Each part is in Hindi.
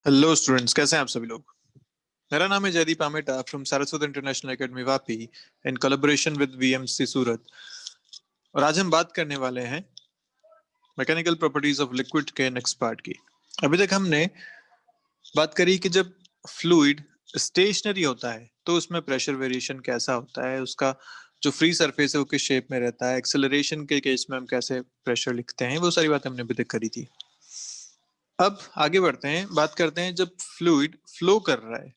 हेलो स्टूडेंट्स, कैसे हैं आप सभी लोग। मेरा नाम है Jaydeep Ameta from Saraswat international academy Vapi in collaboration with VMC Surat. और आज हम बात करने वाले हैं मैकेनिकल प्रॉपर्टीज ऑफ लिक्विड के नेक्स्ट पार्ट की। अभी तक हमने बात करी कि जब फ्लूइड स्टेशनरी होता है तो उसमें प्रेशर वेरिएशन कैसा होता है, उसका जो फ्री सरफेस है वो किस शेप में रहता है, एक्सेलरेशन के केस में हम कैसे प्रेशर लिखते हैं, वो सारी बातें हमने अभी तक करी थी। अब आगे बढ़ते हैं, बात करते हैं जब फ्लूइड फ्लो कर रहा है,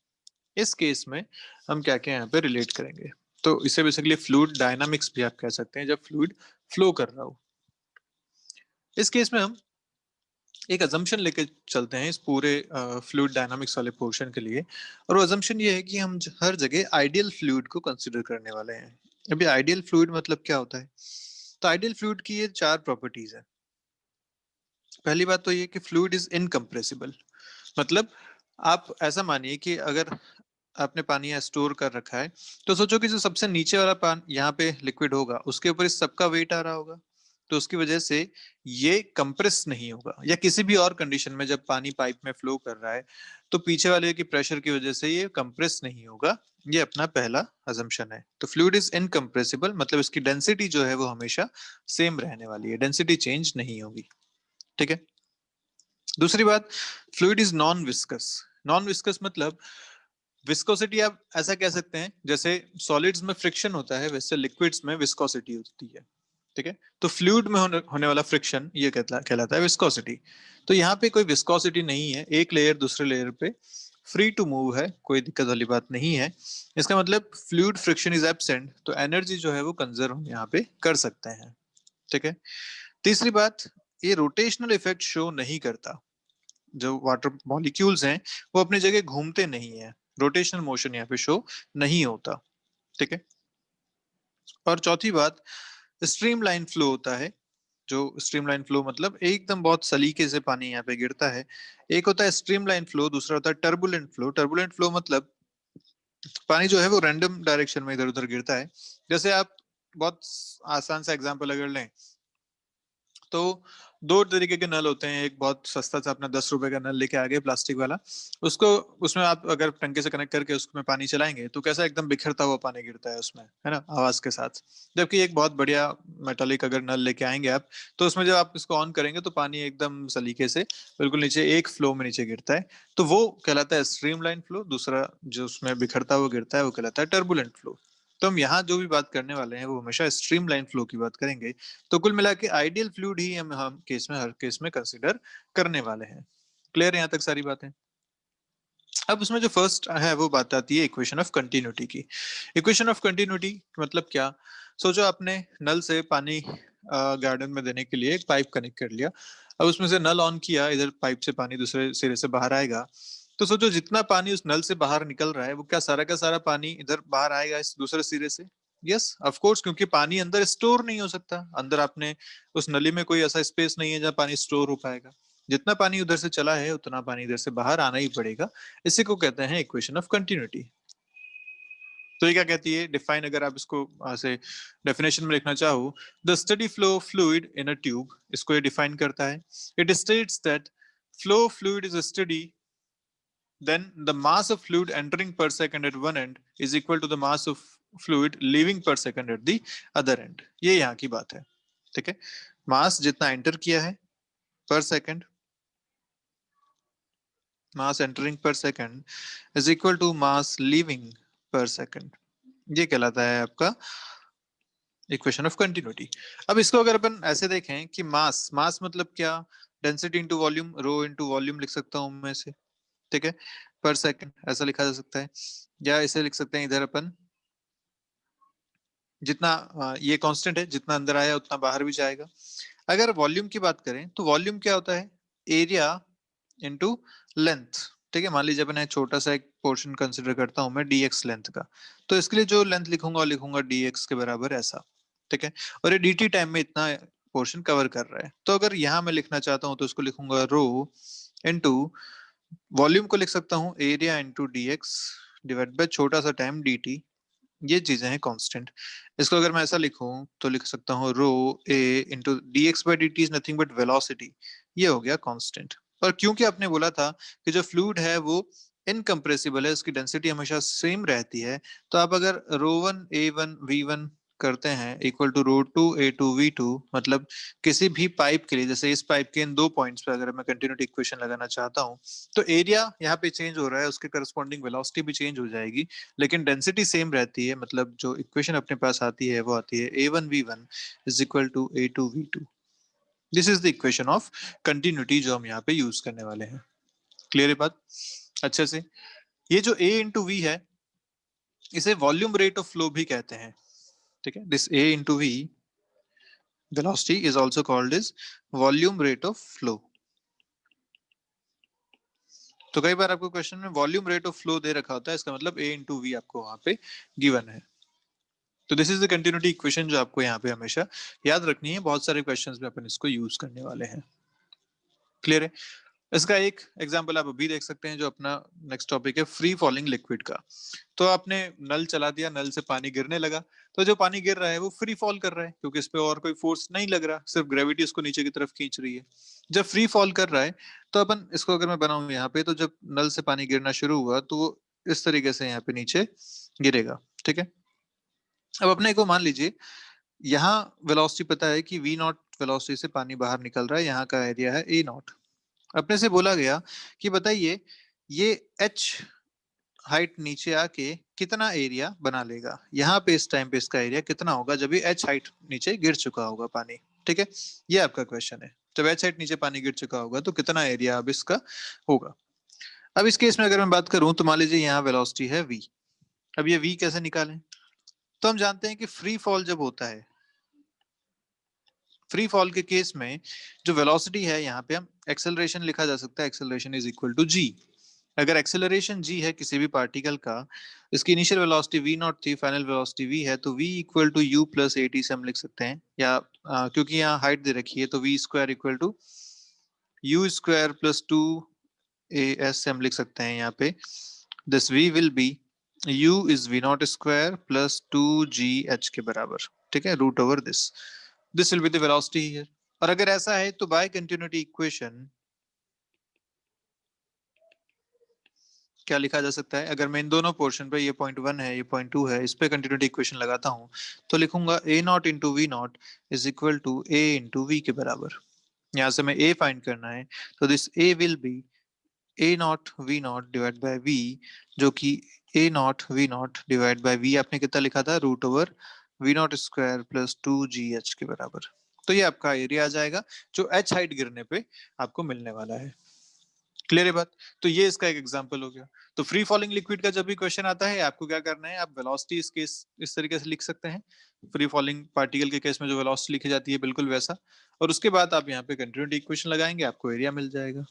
इस केस में हम क्या क्या यहाँ पे रिलेट करेंगे। तो इसे बेसिकली फ्लूइड डायनामिक्स भी आप कह सकते हैं, जब फ्लूइड फ्लो कर रहा हो। इस केस में हम एक अजम्पशन लेके चलते हैं इस पूरे फ्लूइड डायनामिक्स वाले पोर्शन के लिए, और वो अजम्पशन ये है कि हम हर जगह आइडियल फ्लूइड को कंसिडर करने वाले हैं। अभी आइडियल फ्लूइड मतलब क्या होता है? तो आइडियल फ्लूइड की ये चार प्रॉपर्टीज है। पहली बात तो ये कि फ्लूइड इज इनकम्प्रेसिबल। मतलब आप ऐसा मानिए कि अगर आपने पानी यहाँ स्टोर कर रखा है, तो सोचो कि जो सबसे नीचे वाला पानी यहाँ पे लिक्विड होगा, उसके ऊपर इस सबका वेट आ रहा होगा, तो उसकी वजह से ये कंप्रेस नहीं होगा। या किसी भी और कंडीशन में जब पानी पाइप में फ्लो कर रहा है, तो पीछे वाले की प्रेशर की वजह से ये कंप्रेस नहीं होगा। ये अपना पहला अजम्पशन है। तो फ्लूइड इज इनकम्प्रेसिबल, मतलब इसकी डेंसिटी जो है वो हमेशा सेम रहने वाली है, डेंसिटी चेंज नहीं होगी। ठीक है। दूसरी बात, fluid is non viscous. Non viscous मतलब विस्कोसिटी आप ऐसा कह सकते हैं, जैसे सॉलिड्स में फ्रिक्शन होता है वैसे लिक्विड्स में विस्कोसिटी होती है। ठीक है। तो फ्लूइड में होने वाला फ्रिक्शन ये कहलाता है विस्कोसिटी। तो यहाँ पे कोई विस्कोसिटी नहीं है, एक लेयर दूसरे लेयर पे फ्री टू मूव है, कोई दिक्कत वाली बात नहीं है। इसका मतलब फ्लूइड फ्रिक्शन इज एब्सेंट, तो एनर्जी जो है वो कंजर्व हम यहाँ पे कर सकते हैं। ठीक है। तीसरी बात, ये रोटेशनल इफेक्ट शो नहीं करता। जो वाटर मॉलिक्यूल्स हैं वो अपनी जगह घूमते नहीं है, रोटेशनल मोशन यहाँ पे शो नहीं होता। ठीक है। और चौथी बात, स्ट्रीमलाइन फ्लो होता है। जो स्ट्रीमलाइन फ्लो मतलब एकदम बहुत सलीके से पानी यहाँ पे गिरता है। एक होता है स्ट्रीमलाइन फ्लो, दूसरा होता है टर्बुलेंट फ्लो। टर्बुलेंट फ्लो मतलब पानी जो है वो रैंडम डायरेक्शन में इधर उधर गिरता है। जैसे आप बहुत आसान सा एग्जांपल अगर लें, तो दो तरीके के नल होते हैं। एक बहुत सस्ता सा अपना 10 रुपए का नल लेके आ गए प्लास्टिक वाला, उसको उसमें आप अगर टंकी से कनेक्ट करके उसमें पानी चलाएंगे तो कैसा एकदम बिखरता हुआ पानी गिरता है उसमें, है ना, आवाज के साथ। जबकि एक बहुत बढ़िया मेटालिक अगर नल लेके आएंगे आप, तो उसमें जब आप इसको ऑन करेंगे तो पानी एकदम सलीके से बिल्कुल नीचे एक फ्लो में नीचे गिरता है। तो वो कहलाता है स्ट्रीमलाइन फ्लो। दूसरा जो उसमें बिखरता हुआ गिरता है वो कहलाता है टर्बुलेंट फ्लो। तो हम यहाँ जो भी बात करने वाले हैं वो हमेशा स्ट्रीमलाइन फ्लो की बात करेंगे। तो कुल मिला के आइडियल फ्लूइड ही हम केस में हर केस में कंसिडर करने वाले हैं। क्लियर है यहाँ तक सारी बातें? अब उसमें जो फर्स्ट है वो बात आती है इक्वेशन ऑफ कंटिन्यूटी की। इक्वेशन ऑफ कंटिन्यूटी मतलब क्या? सोचो आपने नल से पानी गार्डन में देने के लिए एक पाइप कनेक्ट कर लिया। अब उसमें से नल ऑन किया, इधर पाइप से पानी दूसरे सिरे से बाहर आएगा। तो सोचो जितना पानी उस नल से बाहर निकल रहा है वो क्या सारा का सारा पानी इधर बाहर आएगा इस दूसरे सिरे से? यस ऑफ कोर्स, क्योंकि पानी अंदर स्टोर नहीं हो सकता। अंदर आपने उस नली में कोई ऐसा स्पेस नहीं है जहाँ पानी स्टोर हो पाएगा। जितना पानी उधर से चला है उतना पानी इधर से बाहर आना ही पड़ेगा। इसी को कहते हैं इक्वेशन ऑफ कंटिन्यूटी। तो ये क्या कहती है डिफाइन, अगर आप इसको ऐसे डेफिनेशन में लिखना चाहो, the steady flow fluid in a tube, इसको ये डिफाइन करता है। It states that flow fluid is study, then the mass of fluid entering per second at one end is equal to the mass of fluid leaving per second at the other end। ये यहाँ की बात है। ठीक है। मास जितना एंटर किया है per second, mass entering per second is equal to mass leaving per second. ये कहलाता है आपका इक्वेशन ऑफ कंटिन्यूटी। अब इसको अगर अपन ऐसे देखें कि मास मास मतलब क्या, density into volume, rho into volume लिख सकता हूं मैं इसे। ठीक है। पर सेकंड ऐसा लिखा जा सकता है, या इसे लिख सकते हैं इधर अपन जितना ये कांस्टेंट है, जितना अंदर आया उतना बाहर भी जाएगा। अगर वॉल्यूम की बात करें तो वॉल्यूम क्या होता है? Area into length. ठीक है। मान लीजिए मैंने छोटा सा एक पोर्शन कंसिडर करता हूं मैं dx लेंथ का, तो इसके लिए जो लेंथ लिखूंगा लिखूंगा dx के बराबर ऐसा। ठीक है। और ये dt टाइम में इतना पोर्शन कवर कर रहा है। तो अगर यहाँ मैं लिखना चाहता हूँ तो इसको लिखूंगा रो इनटू वॉल्यूम को लिख सकता हूँ area into dx divide by छोटा सा टाइम dt। ये चीजें हैं कांस्टेंट। इसको अगर मैं ऐसा लिखूं तो लिख सकता हूँ rho A into D X by D T is nothing but velocity. ये हो गया कांस्टेंट। और क्योंकि आपने बोला था कि जो फ्लूइड है वो इनकम्प्रेसिबल है, उसकी डेंसिटी हमेशा सेम रहती है, तो आप अगर ρ1 A1 V1 करते हैं इक्वल टू ρ2 A2 V2, मतलब किसी भी पाइप के लिए, जैसे इस पाइप के इन 2 पॉइंट्स पे अगर मैं कंटिन्यूटी इक्वेशन लगाना चाहता हूं, तो एरिया यहाँ पे चेंज हो रहा है, उसके करस्पॉन्डिंग वेलोसिटी भी चेंज हो जाएगी, लेकिन डेंसिटी सेम रहती है। मतलब जो इक्वेशन अपने पास आती है वो आती है A1V1 is equal to A2V2। This is the equation of continuity जो हम यहाँ पे यूज करने वाले हैं। क्लियर है बात अच्छे से? ये जो A इंटू वी है, इसे वॉल्यूम रेट ऑफ फ्लो भी कहते हैं, ठीक है। This A into v velocity is also called as volume rate of flow। तो कई बार आपको क्वेश्चन में वॉल्यूम रेट ऑफ फ्लो दे रखा होता है, इसका मतलब A इंटू वी आपको वहां पे गिवन है। तो this is the continuity equation जो आपको यहाँ पे हमेशा याद रखनी है, बहुत सारे क्वेश्चंस में अपन इसको यूज करने वाले हैं। क्लियर है? इसका एक एग्जांपल आप अभी देख सकते हैं, जो अपना नेक्स्ट टॉपिक है फ्री फॉलिंग लिक्विड का। तो आपने नल चला दिया, नल से पानी गिरने लगा, तो जो पानी गिर रहा है वो फ्री फॉल कर रहा है, क्योंकि इस पे और कोई फोर्स नहीं लग रहा, सिर्फ ग्रेविटी इसको नीचे की तरफ खींच रही है। जब फ्री फॉल कर रहा है, तो अपन इसको अगर मैं बनाऊं यहाँ पे, तो जब नल से पानी गिरना शुरू हुआ तो वो इस तरीके से यहाँ पे नीचे गिरेगा, ठीक है। अब अपने को मान लीजिए यहाँ वेलोसिटी पता है कि वी नॉट वेलोसिटी से पानी बाहर निकल रहा है, यहाँ का एरिया है ए नॉट। अपने से बोला गया कि बताइए ये एच हाइट नीचे आके कितना एरिया बना लेगा, यहाँ पे इस टाइम पे इसका एरिया कितना होगा जब ये एच हाइट नीचे गिर चुका होगा पानी, ठीक है। ये आपका क्वेश्चन है, जब एच हाइट नीचे पानी गिर चुका होगा तो कितना एरिया अब इसका होगा। अब इस केस में अगर मैं बात करूं तो मान लीजिए यहाँ वेलोसिटी है v। अब ये v कैसे निकालें? तो हम जानते हैं कि फ्री फॉल जब होता है, फ्री फॉल के केस में जो वेलोसिटी है, यहाँ पे हम एक्सेलरेशन लिखा जा सकता है, acceleration is equal to g. अगर एक्सेलरेशन जी है किसी भी पार्टिकल का, इसकी इनिशियल वेलोसिटी वी नॉट थी, फाइनल वेलोसिटी वी है, तो v equal to u plus a t से हम लिख सकते हैं, या क्योंकि यहाँ हाइट दे रखी है तो v square equal to u square plus 2 AS से हम लिख सकते हैं यहाँ पे this v will be u is v nought square plus 2gh के बराबर, ठीक है, root over this will be the velocity here. और अगर ऐसा है तो बाय कंटिन्यूटी इक्वेशन क्या लिखा जा सकता है? अगर मैं इन दोनों पोर्शन पे, ये पॉइंट 1 है ये पॉइंट 2 है, इस पे कंटिन्यूटी इक्वेशन लगाता हूँ, तो लिखूंगा a nought into v nought is equal to a into v के बराबर। यहाँ से मैं a फाइंड करना है, तो this a will be a nought v nought divide by v, जो कि a nought v nought divide by v आपने कितना लिखा था, root over v nought square plus 2gh के बराबर। तो ये आपका एरिया आ जाएगा जो h हाइट गिरने पे आपको मिलने वाला है। क्लियर है बात? तो ये इसका एक एग्जांपल हो गया। तो फ्री फॉलिंग लिक्विड का जब भी क्वेश्चन आता है, आपको क्या करना है, आप वेलोसिटी इस केस इस तरीके से लिख सकते हैं, फ्री फॉलिंग पार्टिकल के केस में जो वेलोसिटी लिखी जाती है बिल्कुल वैसा, और उसके बाद आप यहाँ पे कंटिन्यूटी इक्वेशन लगाएंगे, आपको एरिया मिल जाएगा।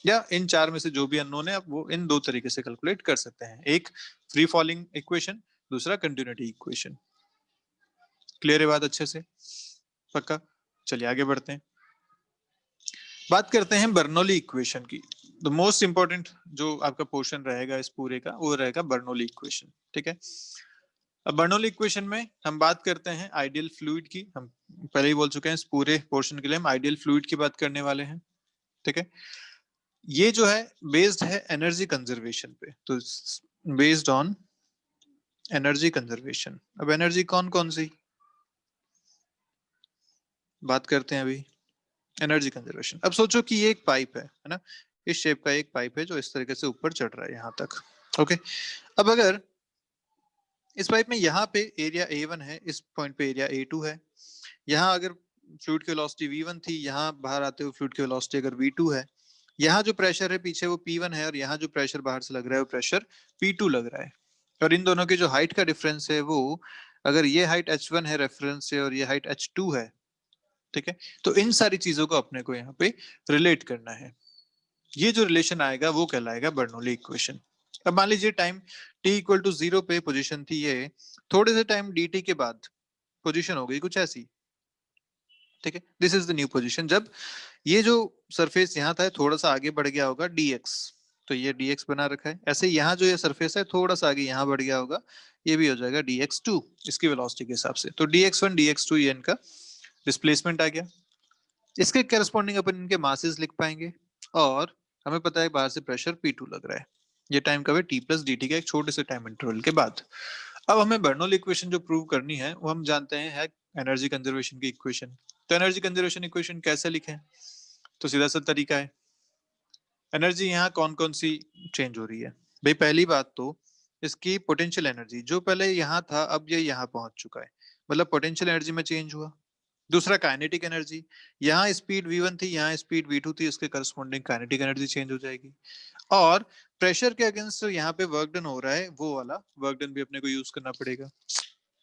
या इन चार में से जो भी अननोन है, आप वो इन दो तरीके से कैलकुलेट कर सकते हैं, एक फ्री फॉलिंग इक्वेशन, दूसरा कंटिन्यूटी इक्वेशन। क्लियर है बात अच्छे से? पक्का? चलिए आगे बढ़ते हैं, बात करते हैं बर्नौली इक्वेशन की। द मोस्ट इंपॉर्टेंट जो आपका पोर्शन रहेगा इस पूरे का, वो रहेगा बर्नौली इक्वेशन, ठीक है। अब बर्नौली इक्वेशन में हम बात करते हैं आइडियल फ्लूइड की। हम पहले ही बोल चुके हैं, इस पूरे पोर्शन के लिए हम आइडियल फ्लूइड की बात करने वाले हैं, ठीक है। ये जो है बेस्ड है एनर्जी कंजर्वेशन पे, तो बेस्ड ऑन एनर्जी कंजर्वेशन। अब एनर्जी कौन कौन सी बात करते हैं अभी? Energy conservation. अब सोचो कि ये एक पाइप है ना, इस शेप का एक पाइप है जो इस तरीके से ऊपर चढ़ रहा है यहाँ तक, ओके। अब अगर इस पाइप में यहाँ पे एरिया A1 है, इस पॉइंट पे एरिया A2 है, यहाँ अगर फ्लूइड की वेलोसिटी V1 थी, यहाँ बाहर आते हुए फ्लूइड की वेलोसिटी अगर V2 है, यहाँ जो प्रेशर है पीछे वो P1 है, और यहाँ जो प्रेशर बाहर से लग रहा है वो प्रेशर P2 लग रहा है, और इन दोनों की जो हाइट का डिफरेंस है वो, अगर ये हाइट H1 है रेफरेंस से और ये हाइट H2 है, ठीक है, तो इन सारी चीजों को अपने को यहाँ पे रिलेट करना है। ये जो रिलेशन आएगा वो कहलाएगा बर्नौली इक्वेशन। अब मान लीजिए टाइम t इक्वल टू 0 पे पोजीशन थी ये, थोड़े से टाइम dt के बाद पोजीशन हो गई कुछ ऐसी, ठीक है। This is the new position. जब ये जो सरफेस यहाँ था थोड़ा सा आगे बढ़ गया होगा dx, तो ये dx बना रखा है, ऐसे यहाँ जो ये सरफेस है थोड़ा सा आगे यहाँ बढ़ गया होगा, ये भी हो जाएगा dx2 इसकी वेलोसिटी के हिसाब से। तो dx1 dx2 ये इनका डिस्प्लेसमेंट आ गया। इसके करस्पॉन्डिंग अपन इनके मासेस लिख पाएंगे, और हमें पता है बाहर से प्रेशर P2 लग रहा है, ये टाइम कब है T प्लस dt का एक छोटे से टाइम इंटरवल के बाद। अब हमें बर्नौली इक्वेशन जो प्रूव करनी है वो हम जानते हैं है एनर्जी कंजर्वेशन की इक्वेशन। तो एनर्जी कंजर्वेशन इक्वेशन कैसे लिखें, तो सीधा सा तरीका है, एनर्जी यहाँ कौन कौन सी चेंज हो रही है भाई। पहली बात तो इसकी पोटेंशियल एनर्जी, जो पहले यहाँ था अब ये यहाँ पहुंच चुका है, मतलब पोटेंशियल एनर्जी में चेंज हुआ। दूसरा काइनेटिक एनर्जी, यहाँ स्पीड v1 थी, यहाँ स्पीड v2 थी, इसके करस्पॉन्डिंग काइनेटिक एनर्जी चेंज हो जाएगी। और प्रेशर के अगेंस्ट यहाँ पे वर्क डन हो रहा है, वो वाला वर्क डन भी अपने को यूज करना पड़ेगा।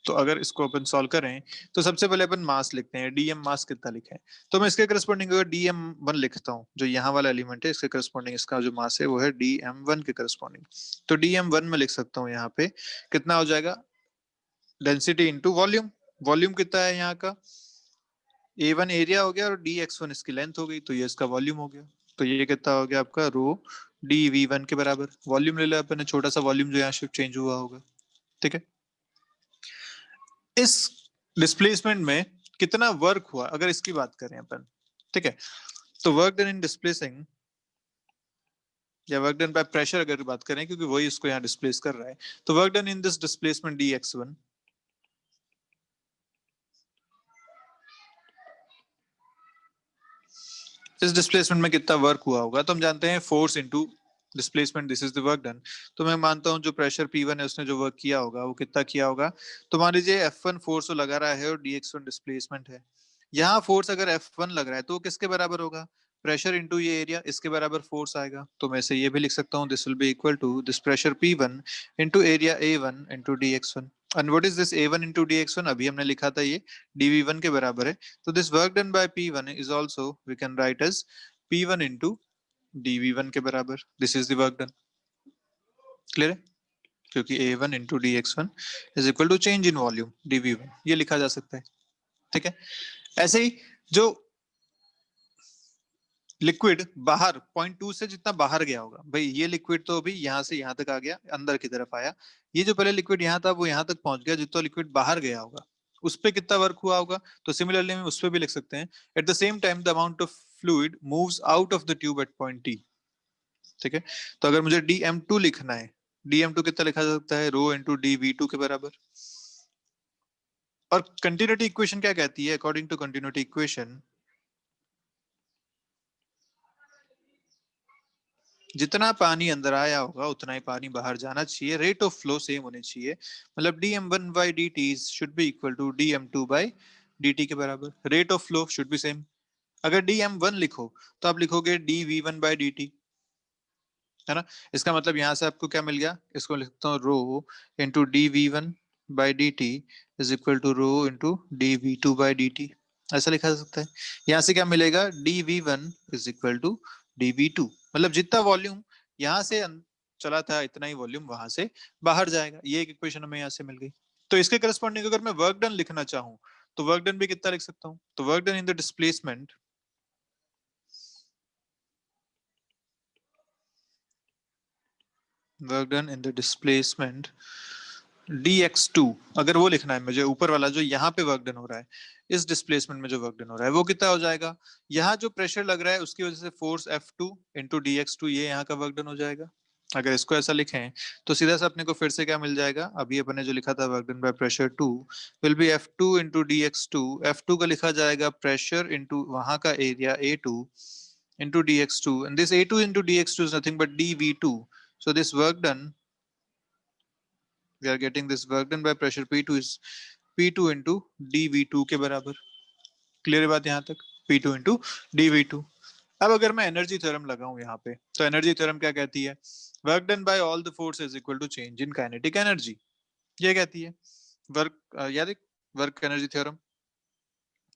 तो अगर इसको अपन सॉल्व करें तो सबसे पहले अपन मास लिखते हैं, डीएम मास कितना लिखे हैं। तो मैं इसके करस्पॉन्डिंग अगर dm1 लिखता हूँ, जो यहाँ वाला एलिमेंट है इसके करस्पॉन्डिंग इसका जो मास है वो है dm1 के करस्पॉन्डिंग। तो dm1 में लिख सकता हूँ यहाँ पे कितना हो जाएगा, डेंसिटी इंटू वॉल्यूम। वॉल्यूम कितना है यहाँ का, A1 एरिया हो गया और dx1 इसकी लेंथ हो गई, तो ये इसका वॉल्यूम हो गया। तो ये कितना हो गया आपका रो dv1 के बराबर। वॉल्यूम ले लिया अपने, छोटा सा वॉल्यूम जो यहाँ शिफ्ट चेंज हुआ होगा, ठीक है। इस डिस्प्लेसमेंट में कितना वर्क हुआ अगर इसकी बात करें अपन, ठीक है, तो वर्क डन इन डिस्प्लेसिंग या वर्क डन बाय प्रेशर अगर बात करें, क्योंकि वही इसको यहाँ डिस्प्लेस कर रहा है, तो work done in this displacement dx1 इस डिस्प्लेसमेंट में कितना वर्क हुआ होगा, तो हम जानते हैं force into displacement, this is the work done. तो मैं मानता हूं जो प्रेशर P1 है उसने जो वर्क किया होगा वो कितना किया होगा, तो मान लीजिए F1 फोर्स लगा रहा है और dx1 डिस्प्लेसमेंट है। यहाँ फोर्स अगर F1 लग रहा है तो वो किसके बराबर होगा, प्रेशर इनटू ये एरिया, इसके बराबर फोर्स आएगा। तो मैं इसे ये भी लिख सकता हूँ, this will be equal to this pressure P1 into area A1 into dx1। And what is this A1 into dx1, अभी हमने लिखा था ये dv1 के बराबर है। तो this work done by P1 is also we can write as P1 into dv1 के बराबर, this is the work done. Clear है, क्योंकि A1 into dx1 is equal to change in volume dv1, ये लिखा जा सकता है, ठीक है। ऐसे ही जो लिक्विड बाहर पॉइंट 2 से जितना बाहर गया होगा, भाई ये लिक्विड तो अभी यहाँ से यहाँ तक आ गया, अंदर की तरफ आया, ये जो पहले लिक्विड यहाँ था वो यहाँ तक पहुंच गया, जितना लिक्विड बाहर गया होगा उस पे कितना वर्क हुआ होगा, तो सिमिलरली हम उस पे भी लिख सकते हैं, at the same time the amount of fluid moves out of the tube at point T, ठीक है। तो अगर मुझे dm2 लिखना है, dm2 कितना लिखा जा सकता है, रो इंटू dv2 के बराबर। और कंटिन्यूटी इक्वेशन क्या कहती है, अकॉर्डिंग टू कंटिन्यूटी इक्वेशन जितना पानी अंदर आया होगा उतना ही पानी बाहर जाना चाहिए, रेट ऑफ फ्लो सेम होनी चाहिए, मतलब dm1 by dt should be equal to dm2 by dt के बराबर, rate of flow should be same. अगर dm1 लिखो तो आप लिखोगे dv1 by dt, है ना। इसका मतलब यहां से आपको क्या मिल गया, इसको लिखता हूँ rho into dv1 by dt is equal to rho into dv2 by dt, ऐसा लिखा जा सकता है। यहाँ से क्या मिलेगा, dv1 is equal to dv2, मतलब जितना वॉल्यूम यहाँ से चला था इतना ही वॉल्यूम वहां से बाहर जाएगा, ये एक इक्वेशन हमें यहाँ से मिल गई। तो इसके करस्पॉन्डिंग अगर मैं वर्क डन लिखना चाहूँ तो वर्क डन भी कितना लिख सकता हूँ, तो work done in the displacement work done in the displacement dx2, अगर वो लिखना है मुझे, ऊपर वाला जो यहाँ पे वर्क डन हो रहा है, इस डिस्प्लेसमेंट में जो वर्क डन हो रहा है वो कितना हो जाएगा, यहाँ जो प्रेशर लग रहा है उसकी वजह से फोर्स F2 इंटू dx2, ये यहाँ का वर्क डन हो जाएगा। अगर इसको ऐसा लिखें तो सीधा सा अपने को फिर से क्या मिल जाएगा, अभी अपने जो लिखा था work done by pressure 2 will be F2 into dx2, F2 का लिखा जाएगा प्रेशर इंटू वहां का area A2 into dx2, and this A2 into dx2 is nothing but dv2। So this work done, we are getting this work done by pressure P2 is P2 into dV2 के बराबर। क्लियर है बात यहाँ तक, P2 into dV2। अब अगर मैं एनर्जी थ्योरम लगाऊं यहाँ पे, तो एनर्जी थ्योरम क्या कहती है, work done by all the force is equal to change in kinetic energy, ये कहती है वर्क, याद है वर्क एनर्जी थ्योरम।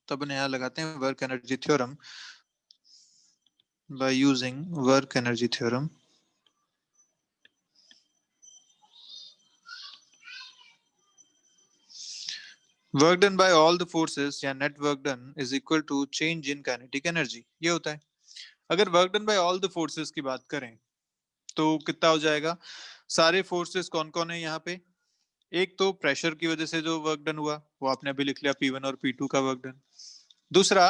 तो अपन यहाँ लगाते हैं work energy theorem by using work energy theorem. Work done by all the forces या net work done is equal to change in kinetic energy, ये होता है। अगर work done by all the forces की बात करें तो कितना हो जाएगा, सारे फोर्सेस कौन कौन है यहाँ पे, एक तो प्रेशर की वजह से जो वर्क डन हुआ वो आपने अभी लिख लिया P1 और P2 का वर्क डन। दूसरा,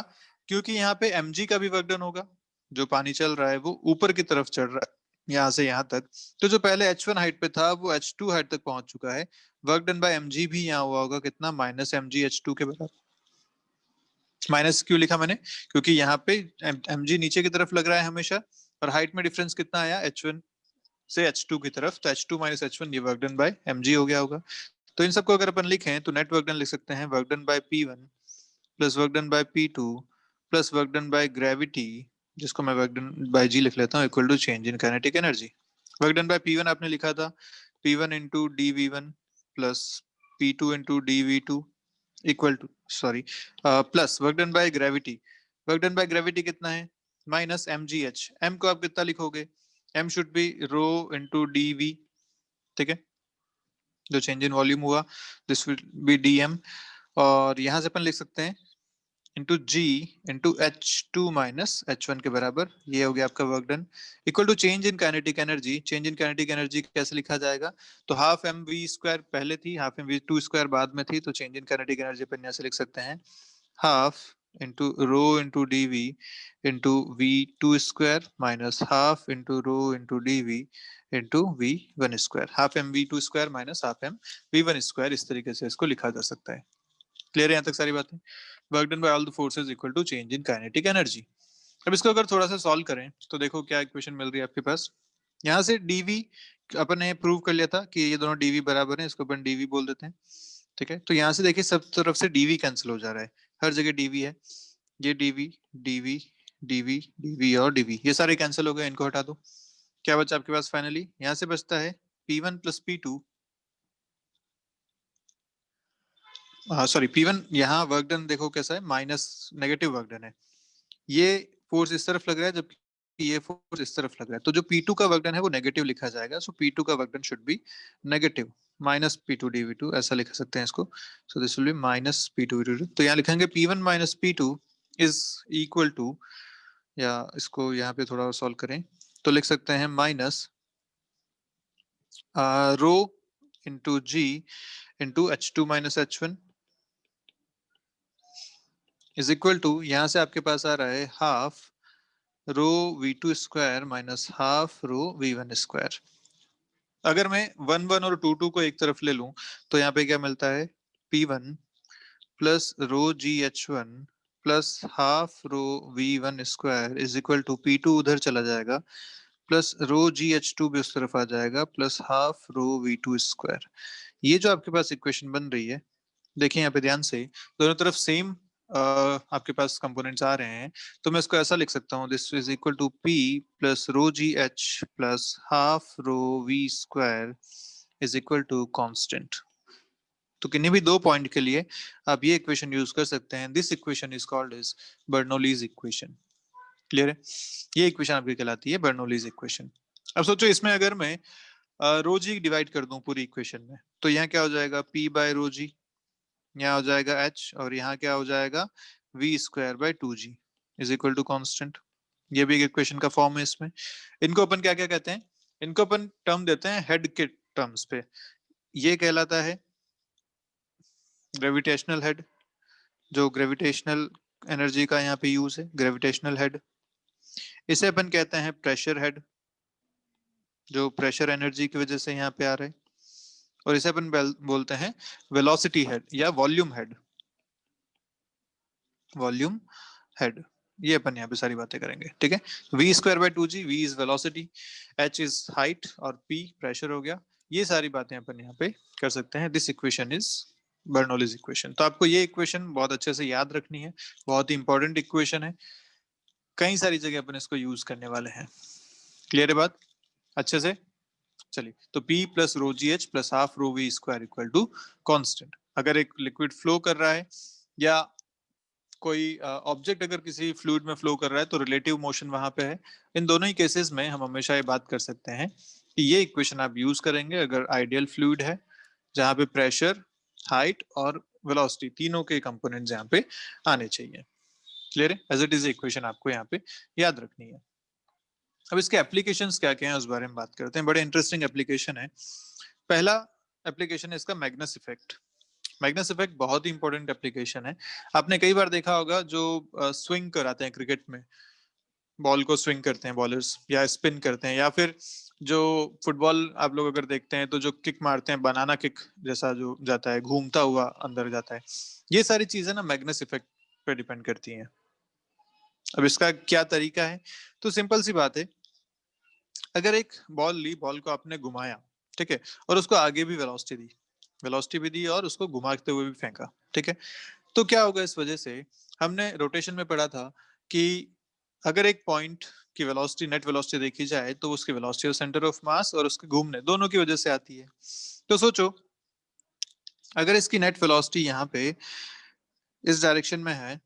क्योंकि यहाँ पे mg का भी वर्क डन होगा, जो पानी चल रहा है वो ऊपर की तरफ चढ़ रहा है यहाँ से यहाँ तक, तो जो पहले H1 हाइट पे था वो H2 हाइट तक पहुंच चुका है। वर्क डन बाय mg भी यहाँ हुआ होगा कितना, माइनस mg H2 के बराबर। माइनस क्यों लिखा मैंने, क्योंकि यहाँ पे mg नीचे की तरफ लग रहा है हमेशा, और हाइट में डिफरेंस कितना आया H1 से H2 की तरफ, तो H2 माइनस H1 ये वर्क डन बाय mg हो गया होगा। तो इन सबको अगर अपन लिखें तो नेट वर्क डन लिख सकते हैं work done by P1 plus work done by P2 plus work done by gravity, जिसको मैं वर्क डन बाय जी लिख लेता हूँ, equal to change in kinetic energy. Work done by P1 आपने लिखा था P1 into dV1 plus P2 into dV2 equal to, sorry, plus work done by gravity. Work done by gravity कितना है, माइनस mgh। m को आप कितना लिखोगे, m should be rho into dV, ठीक है, जो चेंज इन वॉल्यूम हुआ दिस विल बी dm, और यहां से अपन लिख सकते हैं into g into H2 minus H1 के बराबर, ये हो गया आपका work done, equal to change in kinetic energy. Change in kinetic energy कैसे लिखा जाएगा, तो हाफ एम वी स्क्वायर पहले थी, half m v two square बाद में थी, तो चेंज इन काइनेटिक एनर्जी अपन यहाँ से लिख सकते हैं half into rho into d v into v two square minus half into rho into d v into v one square, half m v two square minus half m v one square, इस तरीके से इसको लिखा जा सकता है। क्लियर है यहाँ तक सारी बातें। Work done by all the forces equal to change in kinetic energy. अब इसको अगर थोड़ा सा सॉल्व करें तो देखो क्या इक्वेशन मिल रही है आपके पास। यहाँ से dv अपन ने प्रूव कर लिया था कि ये दोनों dv बराबर हैं, इसको अपन dv बोल देते हैं, ठीक है। तो यहाँ से देखिए सब तरफ से dv कैंसिल हो जा रहा है, हर जगह dv है, ये dv dv dv dv और dv ये सारे कैंसिल हो गए, इनको हटा दो। क्या बचा आपके पास फाइनली, यहाँ से बचता है p1 plus p2, sorry P1, यहाँ वर्क डन देखो कैसा है, माइनस नेगेटिव वर्क डन है, ये फोर्स इस तरफ लग रहा है जबकि ये फोर्स इस तरफ लग रहा है, तो जो P2 का वर्क डन है वो नेगेटिव लिखा जाएगा, सो P2 का work done should be negative minus P2 dV2, ऐसा लिख सकते हैं इसको, so this will B minus P2 dV2। तो यहाँ लिखेंगे P1 minus P2 is equal to, या इसको यहाँ पे थोड़ा और सॉल्व करें तो लिख सकते हैं minus rho into g into H2 minus H1 is equal to, यहाँ से आपके पास आ रहा है half rho v2 square minus half rho v1 square. अगर मैं 1 1 और 2 2 को एक तरफ ले लूं तो यहाँ पे क्या मिलता है, p1 plus rho gh1 plus half rho v1 square is equal to p2 उधर चला जाएगा प्लस रो gh2 भी उस तरफ आ जाएगा plus half rho v2 square. ये जो आपके पास इक्वेशन बन रही है, देखिए यहाँ पे ध्यान से, दोनों तरफ सेम आपके पास कंपोनेंट्स आ रहे हैं, तो मैं इसको ऐसा लिख सकता हूँ, this is equal to p plus rho ji h plus half rho v square is equal to constant. तो किन्हीं भी दो पॉइंट के लिए आप ये इक्वेशन यूज कर सकते हैं, this equation is called is Bernoulli's equation. Clear है, ये इक्वेशन आपकी कहलाती है बर्नौलीज इक्वेशन। अब सोचो इसमें अगर मैं रो जी डिवाइड कर दूं पूरी इक्वेशन में, तो यहाँ क्या हो जाएगा, p बाय रो जी, यहाँ हो जाएगा h, और यहाँ क्या हो जाएगा v square by 2g is equal to constant. ये भी एक इक्वेशन का फॉर्म है इसमें। इनको अपन क्या क्या कहते हैं, इनको अपन टर्म देते हैं हेड के टर्म्स पे, ये कहलाता है ग्रेविटेशनल हेड, जो ग्रेविटेशनल एनर्जी का यहाँ पे यूज है, ग्रेविटेशनल हेड। इसे अपन कहते हैं प्रेशर हेड, जो प्रेशर एनर्जी की वजह से यहाँ पे आ रहे हैं, और इसे अपन बोलते हैं वेलोसिटी हेड या वॉल्यूम हेड, वॉल्यूम हेड। ये अपन यहाँ पे सारी बातें करेंगे, ठीक है। v square by 2g, v is velocity, h is height और p प्रेशर हो गया। ये सारी बातें अपन यहाँ पे कर सकते हैं। This equation is Bernoulli's equation. तो आपको ये इक्वेशन बहुत अच्छे से याद रखनी है, बहुत ही इंपॉर्टेंट इक्वेशन है, कई सारी जगह अपन इसको यूज करने वाले हैं। क्लियर है बात अच्छे से, चलिए। तो p plus rho ji h plus half rho v square equal to constant. अगर एक लिक्विड फ्लो कर रहा है या कोई ऑब्जेक्ट अगर किसी फ्लूइड में फ्लो कर रहा है तो रिलेटिव मोशन वहां पे है। इन दोनों ही केसेस में हम हमेशा ये बात कर सकते हैं कि ये इक्वेशन आप यूज करेंगे अगर आइडियल फ्लूइड है, जहां पे प्रेशर, हाइट और वेलोसिटी तीनों के कंपोनेंट्स यहाँ पे आने चाहिए। क्लियर है, एज इट इज इक्वेशन आपको यहाँ पे याद रखनी है। अब इसके एप्लीकेशंस क्या क्या हैं उस बारे में बात करते हैं। बड़े इंटरेस्टिंग एप्लीकेशन है। पहला एप्लीकेशन है इसका मैग्नस इफेक्ट। मैग्नस इफेक्ट बहुत ही इंपॉर्टेंट एप्लीकेशन है। आपने कई बार देखा होगा जो स्विंग कराते हैं क्रिकेट में, बॉल को स्विंग करते हैं बॉलर्स, या स्पिन करते हैं, या फिर जो फुटबॉल आप लोग अगर देखते हैं तो जो किक मारते हैं, बनाना किक जैसा जो जाता है, घूमता हुआ अंदर जाता है, ये सारी चीजें ना मैग्नेस इफेक्ट पे डिपेंड करती हैं। अब इसका क्या तरीका है? तो सिंपल सी बात है, अगर एक बॉल ली, बॉल को आपने घुमाया, ठीक है, और उसको आगे भी वेलोसिटी भी दी और उसको घुमाते हुए भी फेंका, ठीक है, तो क्या होगा इस वजह से? हमने रोटेशन में पढ़ा था कि अगर एक पॉइंट की वेलोसिटी, नेट वेलोसिटी देखी जाए, तो उसकी वेलोसिटी और सेंटर ऑफ मास और उसके घूमने दोनों की वजह से आती है। तो सोचो, अगर इसकी नेट वेलोसिटी यहाँ पे इस डायरेक्शन में है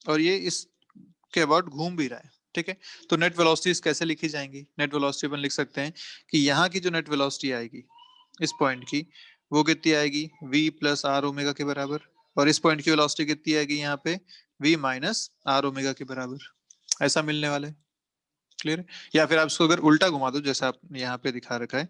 और ये इसके अबाउट घूम भी रहा है, ठीक है, तो नेट वेलोसिटीज कैसे लिखी जाएंगी? नेट वेलोसिटी अपन लिख सकते हैं कि यहाँ की जो नेट वेलोसिटी आएगी इस पॉइंट की, वो कितनी आएगी? v प्लस आर ओमेगा के बराबर। और इस पॉइंट की वेलोसिटी कितनी आएगी यहाँ पे? v माइनस आर ओमेगा के बराबर। ऐसा मिलने वाला है। क्लियर है? या फिर आप इसको अगर उल्टा घुमा दो, जैसा आप यहाँ पे दिखा रखा है,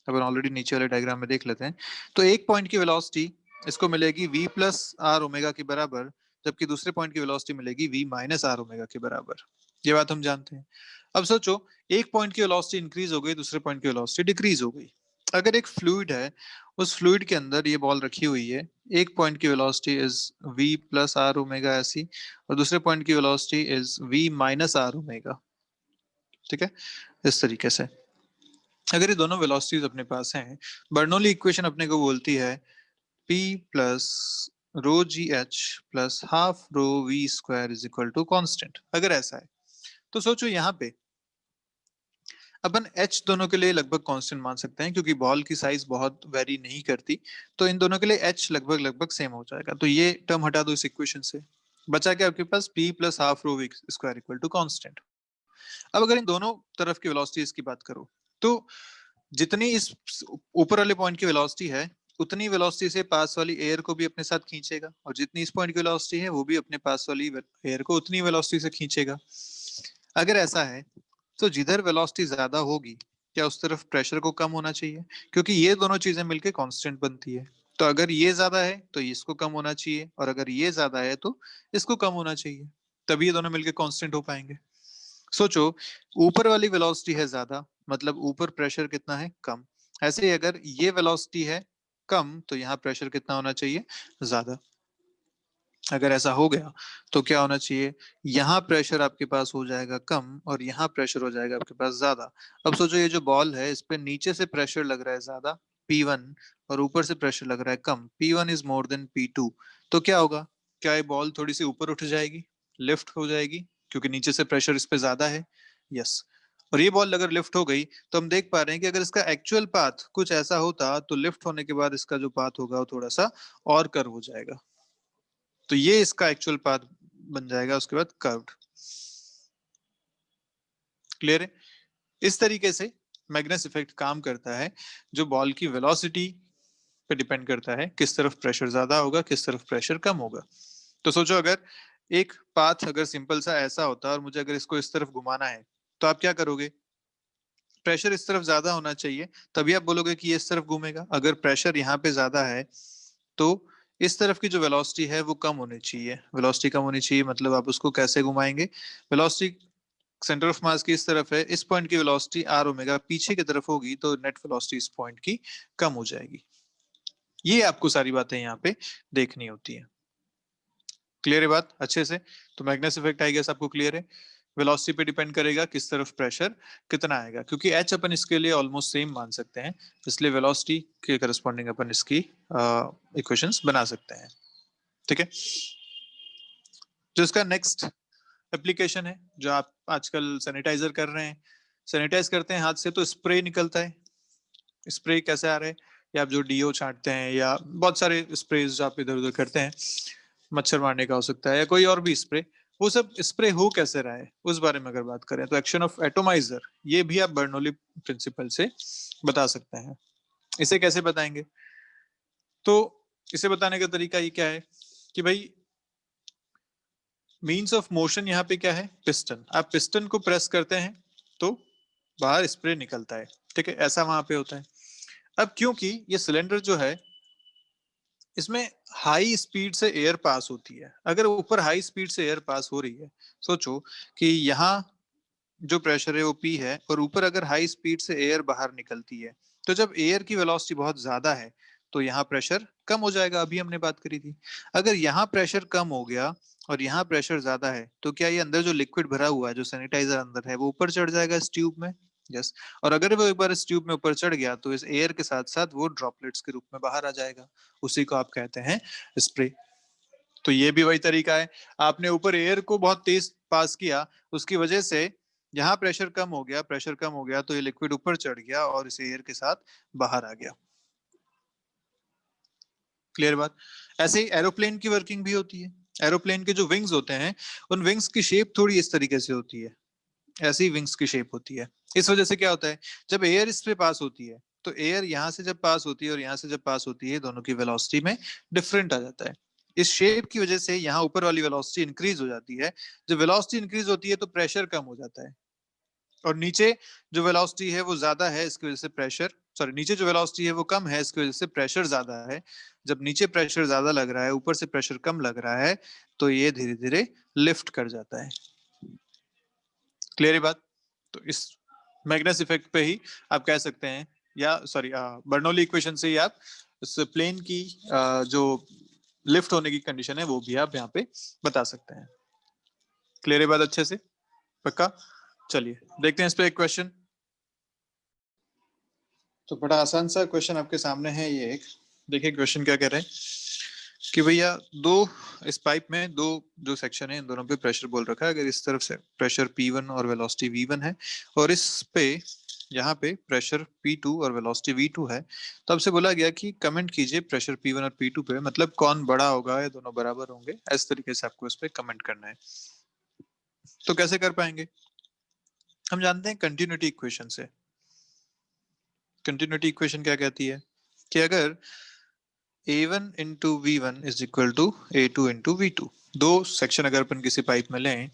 अपन ऑलरेडी नीचे वाले डायग्राम में देख लेते हैं, तो एक पॉइंट की वेलोसिटी इसको मिलेगी v प्लस आर ओमेगा के बराबर, जबकि दूसरे पॉइंट की वेलोसिटी मिलेगी v माइनस आर ओमेगा के बराबर। ये बात हम जानते हैं। अब सोचो, एक पॉइंट की वेलोसिटी इंक्रीज हो गई, दूसरे पॉइंट की वेलोसिटी डिक्रीज हो गई। अगर एक फ्लूइड है, उस फ्लूइड के अंदर ये बॉल रखी हुई है, एक पॉइंट की velocity is v plus r omega ऐसी, और दूसरे पॉइंट की velocity is v minus r omega, ठीक है, इस तरीके से। अगर ये दोनों वेलोसिटीज अपने पास हैं, बर्नौली इक्वेशन अपने को बोलती है p plus rho ji h plus half rho v square is equal to constant. अगर ऐसा है तो सोचो यहाँ पे अपन h दोनों के लिए लगभग कांस्टेंट मान सकते हैं, क्योंकि बॉल की साइज बहुत वेरी नहीं करती, तो इन दोनों के लिए h लगभग लगभग सेम हो जाएगा। तो ये टर्म हटा दो इस इक्वेशन से, बचा क्या आपके पास? p plus half rho v square equal to constant. अब अगर इन दोनों तरफ की वेलोसिटीज की बात करो, तो जितनी इस ऊपर वाले पॉइंट की वेलोसिटी है, उतनी वेलोसिटी से पास वाली एयर को भी अपने साथ खींचेगा, और जितनी इस पॉइंट की वेलोसिटी है, वो भी अपने पास वाली एयर को उतनी वेलोसिटी से खींचेगा। अगर ऐसा है तो जिधर वेलोसिटी ज्यादा होगी, क्या उस तरफ प्रेशर को कम होना चाहिए? क्योंकि ये दोनों चीजें मिलके कांस्टेंट बनती है। तो अगर ये ज्यादा है तो इसको कम होना चाहिए, और अगर ये ज्यादा है तो इसको कम होना चाहिए, तभी ये दोनों मिलके कांस्टेंट हो पाएंगे। सोचो, ऊपर वाली वेलोसिटी है ज्यादा, मतलब ऊपर प्रेशर कितना है? कम। ऐसे ही अगर ये वेलोसिटी है कम, तो यहाँ प्रेशर कितना होना चाहिए? ज्यादा। अगर ऐसा हो गया तो क्या होना चाहिए? यहाँ प्रेशर आपके पास हो जाएगा कम, और यहाँ प्रेशर हो जाएगा आपके पास ज्यादा। अब सोचो, ये जो बॉल है, इस पे नीचे से प्रेशर लग रहा है ज्यादा, P1, और ऊपर से प्रेशर लग रहा है कम, P1 is more than P2। तो क्या होगा? क्या ये बॉल थोड़ी सी ऊपर उठ जाएगी, लिफ्ट हो जाएगी, क्योंकि नीचे से प्रेशर इस पे ज्यादा है? यस। और ये बॉल अगर लिफ्ट हो गई, तो हम देख पा रहे हैं कि अगर इसका एक्चुअल पाथ कुछ ऐसा होता, तो लिफ्ट होने के बाद इसका जो पाथ होगा वो थोड़ा सा और कर्व हो जाएगा। तो ये इसका एक्चुअल पाथ बन जाएगा, उसके बाद कर्व्ड। क्लियर है? इस तरीके से मैग्नेस इफेक्ट काम करता है, जो बॉल की वेलोसिटी पे डिपेंड करता है, किस तरफ प्रेशर ज्यादा होगा, किस तरफ प्रेशर कम होगा। तो सोचो, अगर एक पाथ अगर सिंपल सा ऐसा होता और मुझे अगर इसको इस तरफ घुमाना है, तो आप क्या करोगे? प्रेशर इस तरफ ज्यादा होना चाहिए, तभी आप बोलोगे कि ये इस तरफ घूमेगा। अगर प्रेशर यहाँ पे ज्यादा है, तो इस तरफ की जो वेलोसिटी है वो कम होनी चाहिए। वेलोसिटी कम होनी चाहिए, मतलब आप उसको कैसे घुमाएंगे? वेलोसिटी सेंटर ऑफ मास की इस तरफ है, इस पॉइंट की वेलोसिटी आर ओमेगा पीछे की तरफ होगी, तो नेट वेलोसिटी इस पॉइंट की कम हो जाएगी। ये आपको सारी बातें यहाँ पे देखनी होती है। क्लियर है बात अच्छे से? तो मैग्नेस इफेक्ट आई गेस आपको क्लियर है। वेलोसिटी पे डिपेंड करेगा किस तरफ प्रेशर कितना आएगा, क्योंकि एच अपन इसके लिए ऑलमोस्ट सेम मान सकते हैं, इसलिए वेलोसिटी के करस्पॉन्डिंग अपन इसकी इक्वेशंस बना सकते हैं। ठीक है, जो इसका नेक्स्ट एप्लीकेशन है, जो आप आजकल सैनिटाइजर कर रहे हैं, सैनिटाइज करते हैं हाथ से, तो स्प्रे निकलता है। स्प्रे कैसे आ रहे हैं? या आप जो डीओ छांटते हैं, या बहुत सारे स्प्रे जो आप इधर उधर करते हैं, मच्छर मारने का हो सकता है, या कोई और भी स्प्रे, वो सब स्प्रे हो कैसे रहा है, उस बारे में अगर बात करें, तो एक्शन ऑफ एटोमाइजर, ये भी आप बर्नौली प्रिंसिपल से बता सकते हैं। इसे कैसे बताएंगे? तो इसे बताने का तरीका ये क्या है कि भाई, मीन्स ऑफ मोशन यहाँ पे क्या है? पिस्टन। आप पिस्टन को प्रेस करते हैं तो बाहर स्प्रे निकलता है, ठीक है, ऐसा वहां पे होता है। अब क्योंकि ये सिलेंडर जो है, इसमें हाई स्पीड से एयर पास होती है। अगर ऊपर हाई स्पीड से एयर पास हो रही है, सोचो कि यहाँ जो प्रेशर है वो P है और ऊपर अगर हाई स्पीड से एयर बाहर निकलती है, तो जब एयर की वेलोसिटी बहुत ज्यादा है तो यहाँ प्रेशर कम हो जाएगा। अभी हमने बात करी थी। अगर यहाँ प्रेशर कम हो गया और यहाँ प्रेशर ज्यादा है, तो क्या ये अंदर जो लिक्विड भरा हुआ है, जो सैनिटाइजर अंदर है, वो ऊपर चढ़ जाएगा इस ट्यूब में? यस। और अगर वो एक बार इस ट्यूब में ऊपर चढ़ गया तो इस एयर के साथ साथ वो ड्रॉपलेट्स के रूप में बाहर आ जाएगा। उसी को आप कहते हैं स्प्रे। तो ये भी वही तरीका है। आपने ऊपर एयर को बहुत तेज पास किया, उसकी वजह से यहाँ प्रेशर कम हो गया, प्रेशर कम हो गया तो ये लिक्विड ऊपर चढ़ गया और इस एयर के साथ बाहर आ गया। क्लियर बात? ऐसे ही एरोप्लेन की वर्किंग भी होती है। एरोप्लेन के जो विंग्स होते हैं, उन विंग्स की शेप थोड़ी इस तरीके से होती है। ऐसी विंग्स की शेप होती है। इस वजह से क्या होता है, जब एयर इस पे पास होती है तो एयर यहाँ से जब पास होती है और यहाँ से जब पास होती है, दोनों की वेलोसिटी में डिफरेंट आ जाता है। इस शेप की वजह से यहाँ ऊपर वाली वेलोसिटी इंक्रीज हो जाती है। जब वेलोसिटी इंक्रीज होती है तो प्रेशर कम हो जाता है, और नीचे जो वेलोसिटी है वो ज्यादा है, इसकी वजह से प्रेशर, सॉरी, नीचे जो वेलोसिटी है वो कम है, इसकी वजह से प्रेशर ज्यादा है। जब नीचे प्रेशर ज्यादा लग रहा है, ऊपर से प्रेशर कम लग रहा है, तो ये धीरे धीरे लिफ्ट कर जाता है। क्लियर है बात? तो इस मैग्नस इफेक्ट पे ही आप कह सकते हैं, या सॉरी, बर्नौली इक्वेशन से ही आप इस प्लेन की जो लिफ्ट होने की कंडीशन है वो भी आप यहाँ पे बता सकते हैं। क्लियर है बात अच्छे से? पक्का? चलिए देखते हैं इस पे एक क्वेश्चन। तो बड़ा आसान सा क्वेश्चन आपके सामने है ये एक। देखिए क्वेश्चन क्या कह रहे हैं कि भैया दो, इस पाइप में दो जो सेक्शन है, इन दोनों पे प्रेशर बोल रखा है। अगर इस तरफ से प्रेशर P1 और वेलोसिटी V1 है, और इस पे यहाँ पे प्रेशर P2 और वेलोसिटी V2 है, तो आपसे बोला गया कि कमेंट कीजिए प्रेशर P1 और P2 पे, मतलब कौन बड़ा होगा या दोनों बराबर होंगे, इस तरीके से आपको इस पे कमेंट करना है। तो कैसे कर पाएंगे? हम जानते हैं कंटिन्यूटी इक्वेशन से। कंटिन्यूटी इक्वेशन क्या कहती है कि अगर A1 into V1 is equal to A2 into V2, दो सेक्शन अगर अपन किसी पाइप में लें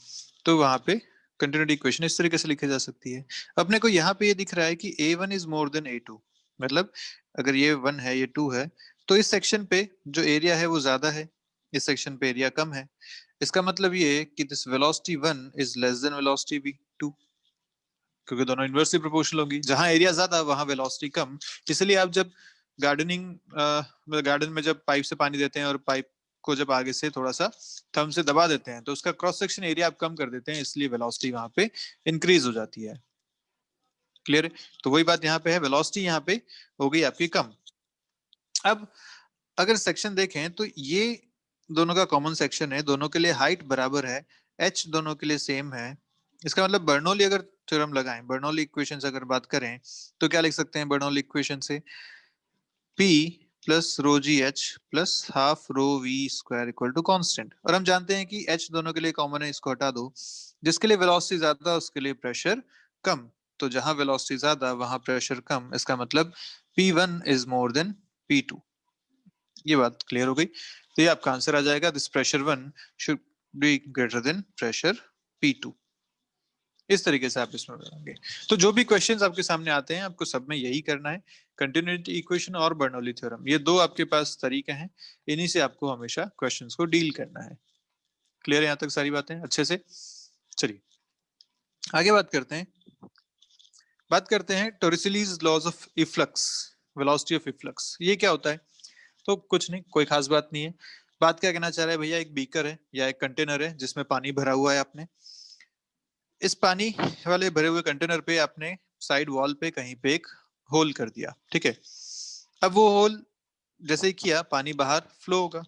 तो वहां पे कंटिन्यूटी इक्वेशन इस तरीके से लिखी जा सकती है। अपने को यहाँ पे ये दिख रहा है कि A1 is more than A2, मतलब अगर ये 1 है ये 2 है, तो इस सेक्शन पे जो एरिया है वो ज्यादा है, इस सेक्शन पे एरिया कम है। इसका मतलब ये कि this velocity 1 is less than velocity V2, क्योंकि दोनों इनवर्सली प्रोपोर्शनल होगी। जहां एरिया ज्यादा वहां वेलोसिटी कम। इसलिए आप जब गार्डन में जब पाइप से पानी देते हैं और पाइप को जब आगे से थोड़ा सा थंब से दबा देते हैं तो उसका क्रॉस सेक्शन एरिया आप कम कर देते हैं, इसलिए वेलोसिटी वहां पे इंक्रीज हो जाती है। क्लियर है? तो वही बात यहाँ पे है, वेलोसिटी यहाँ पे हो गई आपकी कम। अब अगर सेक्शन देखें तो ये दोनों का कॉमन सेक्शन है, दोनों के लिए हाइट बराबर है, एच दोनों के लिए सेम है। इसका मतलब बर्नौली अगर थ्योरम लगाएं, बर्नौली इक्वेशन से अगर बात करें, तो क्या लिख सकते हैं बर्नौली इक्वेशन से? P plus rho ji h plus half rho v square equal to constant. और हम जानते हैं कि H दोनों के लिए कॉमन है, इसको हटा दो। जिसके लिए वेलोसिटी ज्यादा उसके लिए प्रेशर कम, तो जहां वेलोसिटी ज्यादा वहां प्रेशर कम, इसका मतलब P1 is more than P2। ये बात क्लियर हो गई? तो ये आपका आंसर आ जाएगा, this pressure 1 should be greater than pressure P2। इस तरीके से आप इसमें बनाएंगे। तो जो भी क्वेश्चंस आपके सामने आते हैं आपको सब में यही करना है, कंटिन्यूटी इक्वेशन और बर्नौली थ्योरम, ये दो आपके पास तरीके हैं, इन्हीं से आपको हमेशा क्वेश्चंस को डील करना है। क्लियर है यहाँ तक सारी बातें अच्छे से? चलिए आगे बात करते हैं Torricelli's laws of efflux, velocity of efflux. ये क्या होता है? तो कुछ नहीं, कोई खास बात नहीं है। बात क्या कहना चाह रहा है भैया, एक बीकर है या एक कंटेनर है जिसमें पानी भरा हुआ है। आपने इस पानी वाले भरे हुए कंटेनर पे आपने साइड वॉल पे कहीं पे एक होल कर दिया, ठीक है? अब वो होल जैसे ही किया, पानी बाहर फ्लो होगा।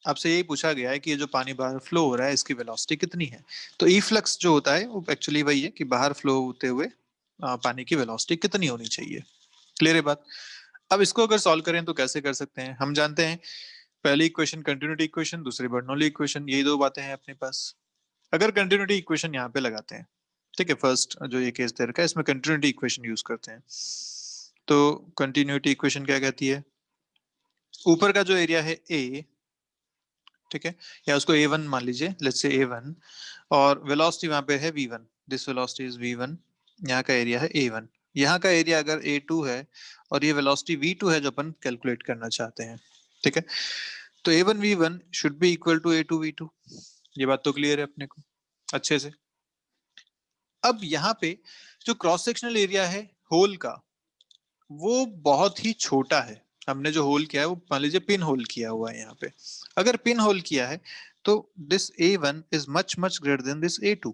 आपसे यही पूछा गया है कि ये जो पानी बाहर फ्लो हो रहा है इसकी वेलोसिटी कितनी है। तो ई फ्लक्स जो होता है वो एक्चुअली वही है कि बाहर फ्लो होते हुए पानी की वेलोसिटी कितनी होनी चाहिए। क्लियर है बात? अब इसको अगर सॉल्व करें तो कैसे कर सकते हैं? हम जानते हैं पहली इक्वेशन कंटिन्यूटी इक्वेशन, दूसरी बर्नौली इक्वेशन, यही दो बातें हैं अपने पास। अगर कंटिन्यूटी इक्वेशन यहाँ पे लगाते हैं, ठीक है, फर्स्ट जो ये केस दे रखा है इसमें कंटिन्यूटी इक्वेशन यूज करते हैं। तो कंटिन्यूटी इक्वेशन क्या कहती है? ऊपर का जो एरिया है ए, ठीक है, या उसको A1 मान लीजिए, लेट्स से A1, और वेलोसिटी वहां पे है V1, this velocity is V1, यहाँ का एरिया है A1। यहाँ का एरिया अगर A2 है और ये वेलोसिटी V2 है जो अपन कैलकुलेट करना चाहते हैं, ठीक है? तो A1V1 should be equal to A2V2। ये बात तो क्लियर है अपने को अच्छे से। अब यहाँ पे जो क्रॉस सेक्शनल एरिया है होल का वो बहुत ही छोटा है। हमने जो होल किया है वो मान लीजिए पिन होल किया हुआ है यहाँ पे। अगर पिन होल किया है तो this A1 is much much greater then this A2।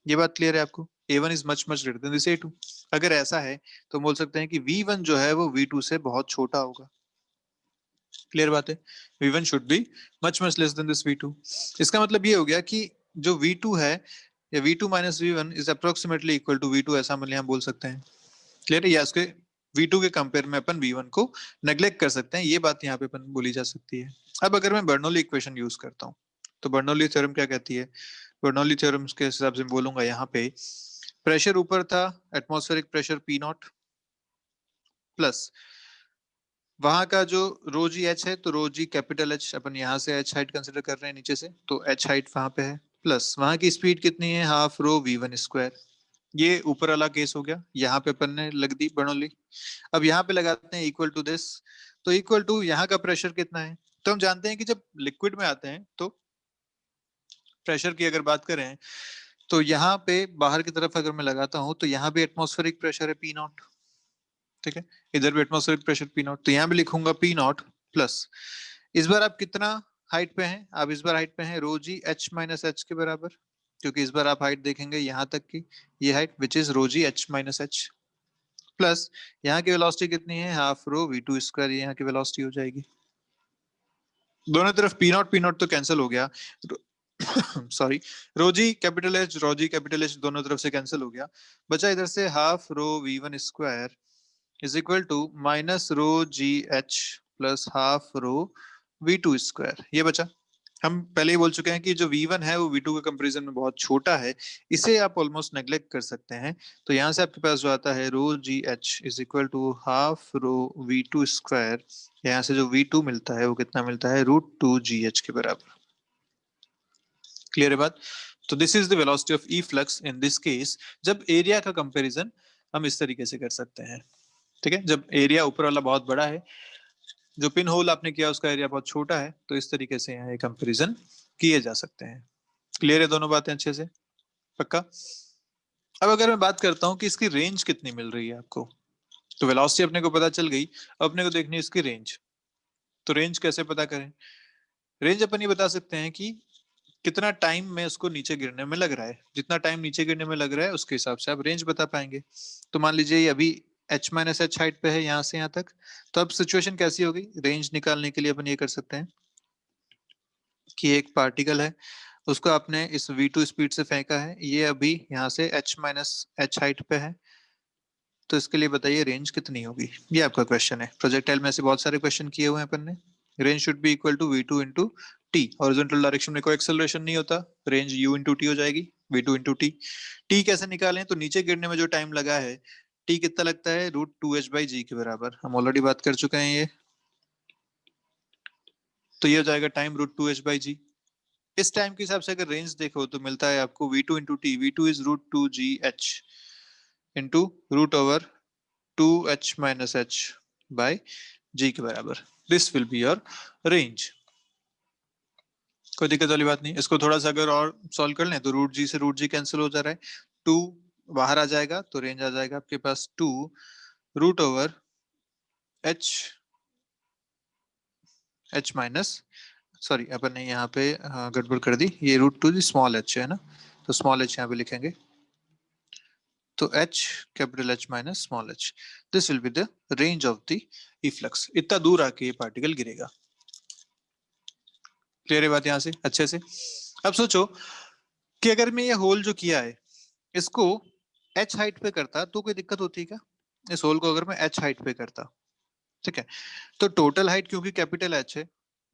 ये बात क्लियर है आपको? A1 is much much greater then this A2। अगर ऐसा है तो बोल सकते हैं कि V1 जो है वो V2 से बहुत छोटा होगा। क्लियर बात है? V1 should be much much less than this V2। इसका मतलब ये हो गया कि जो V2 है या V2 minus V1 is approximately equal to V2, ऐसा हम बोल सकते हैं। क्लियर है? या उसके V2 के कंपेयर में अपन V1 को नेग्लेक्ट कर सकते हैं। ये बात यहाँ पे अपन बोली जा सकती है। अब अगर मैं बर्नौली इक्वेशन यूज करता हूँ तो बर्नौली थ्योरम क्या कहती है? बर्नौली थ्योरम के हिसाब से बोलूंगा यहाँ पे प्रेशर ऊपर था एटमॉस्फेरिक प्रेशर P0 प्लस वहां का जो रो जी एच है तो रो जी कैपिटल एच, अपन यहाँ से एच हाइट कंसिडर कर रहे हैं नीचे से, तो एच हाइट वहां पे है प्लस वहां की स्पीड कितनी है हाफ रो V1 स्क्वायर। ये ऊपर वाला केस हो गया। यहाँ पे अपन ने लग दी बर्नौली। अब यहाँ पे लगाते हैं इक्वल टू दिस, तो इक्वल टू यहाँ का प्रेशर कितना है? तो हम जानते हैं कि जब लिक्विड में आते हैं तो प्रेशर की अगर बात करें तो यहाँ पे बाहर की तरफ अगर मैं लगाता हूँ तो यहाँ भी एटमॉस्फेरिक प्रेशर है P0। ठीक है, इधर भी एटमॉस्फेरिक प्रेशर P0, तो यहाँ भी लिखूंगा P0 प्लस इस बार आप कितना हाइट पे हैं? आप इस बार हाइट पे हैं रो जी एच माइनस एच के बराबर, क्योंकि इस बार आप हाइट देखेंगे यहाँ तक की ये height which is rho ji h minus h plus यहाँ की वेलोसिटी कितनी है हाफ रो V2 स्क्वायर, यहाँ की वेलोसिटी हो जाएगी। दोनों तरफ P0 तो कैंसिल हो गया, सॉरी रोजी कैपिटल एच दोनों तरफ से कैंसिल हो गया। बचा इधर से half rho V1 square is equal to minus rho ji h plus half rho V2 square. ये बचा। हम पहले ही बोल चुके हैं कि जो V1 है वो V2 के कंपैरिजन में बहुत छोटा है, इसे आप ऑलमोस्ट नेग्लेक्ट कर सकते हैं। तो यहाँ से आपके पास जो आता है rho ji H is equal to half rho V2 square. यहाँ से जो V2 मिलता है वो कितना मिलता है √2 GH के बराबर। क्लियर है बात? तो this is the velocity of E flux in this case, जब एरिया का कंपैरिजन हम इस तरीके से कर सकते हैं। ठीक है, जब एरिया ऊपर वाला बहुत बड़ा है, जो पिन होल आपने किया उसका एरिया बहुत छोटा है, तो इस तरीके से यहाँ कंपैरिजन किए जा सकते हैं। क्लियर है दोनों बातें अच्छे से? पक्का? अब अगर मैं बात करता हूँ कि इसकी रेंज कितनी मिल रही है आपको, तो वेलोसिटी अपने को पता चल गई। अब अपने को देखनी है इसकी रेंज। तो रेंज कैसे पता करें? रेंज अपन ये बता सकते हैं कि कितना टाइम में उसको नीचे गिरने में लग रहा है। जितना टाइम नीचे गिरने में लग रहा है उसके हिसाब से आप रेंज बता पाएंगे। तो मान लीजिए ये अभी h माइनस एच हाइट पे है यहाँ से यहाँ तक, तो अब सिचुएशन कैसी होगी? रेंज निकालने के लिए अपन ये कर सकते हैं कि एक पार्टिकल है, उसको आपने इस V2 स्पीड से फेंका है, ये अभी यहाँ से h माइनस एच हाइट पे है, तो इसके लिए बताइए रेंज कितनी होगी? ये आपका क्वेश्चन है। प्रोजेक्टाइल में से बहुत सारे क्वेश्चन किए हुए हैं अपन ने। Range should be equal to V2 into t. Horizontal direction में कोई एक्सेलरेशन नहीं होता, रेंज U इंटू टी हो जाएगी, V2 इंटू टी। टी कैसे निकालें? तो नीचे गिरने में जो टाइम लगा है टी कितना लगता है √2h/g के बराबर। हम ऑलरेडी बात कर चुके हैं ये, तो ये हो जाएगा टाइम √2h/g। इस टाइम के हिसाब से अगर रेंज देखो तो मिलता है आपको V2 into T. V2 is √2gh into root over 2h minus H by G के बराबर। This will be your range. कोई दिक्कत वाली बात नहीं। इसको थोड़ा सा अगर और सॉल्व कर लें तो √g कैंसिल हो जा रहा है, 2 बाहर आ जाएगा तो रेंज आ जाएगा आपके पास 2 root over h minus, sorry अपन ने यहाँ पे गड़बड़ कर दी, ये √2 स्मॉल h है ना, तो स्मॉल h यहाँ पे लिखेंगे, तो h capital H minus small h। This will be the range of the efflux. इतना दूर आके ये पार्टिकल गिरेगा। क्लियर है बात यहाँ से अच्छे से? अब सोचो कि अगर मैं ये होल जो किया है इसको h हाइट पे करता तो कोई दिक्कत होती है क्या? इस होल को अगर मैं h हाइट पे करता, ठीक है, तो टोटल हाइट क्योंकि कैपिटल H है,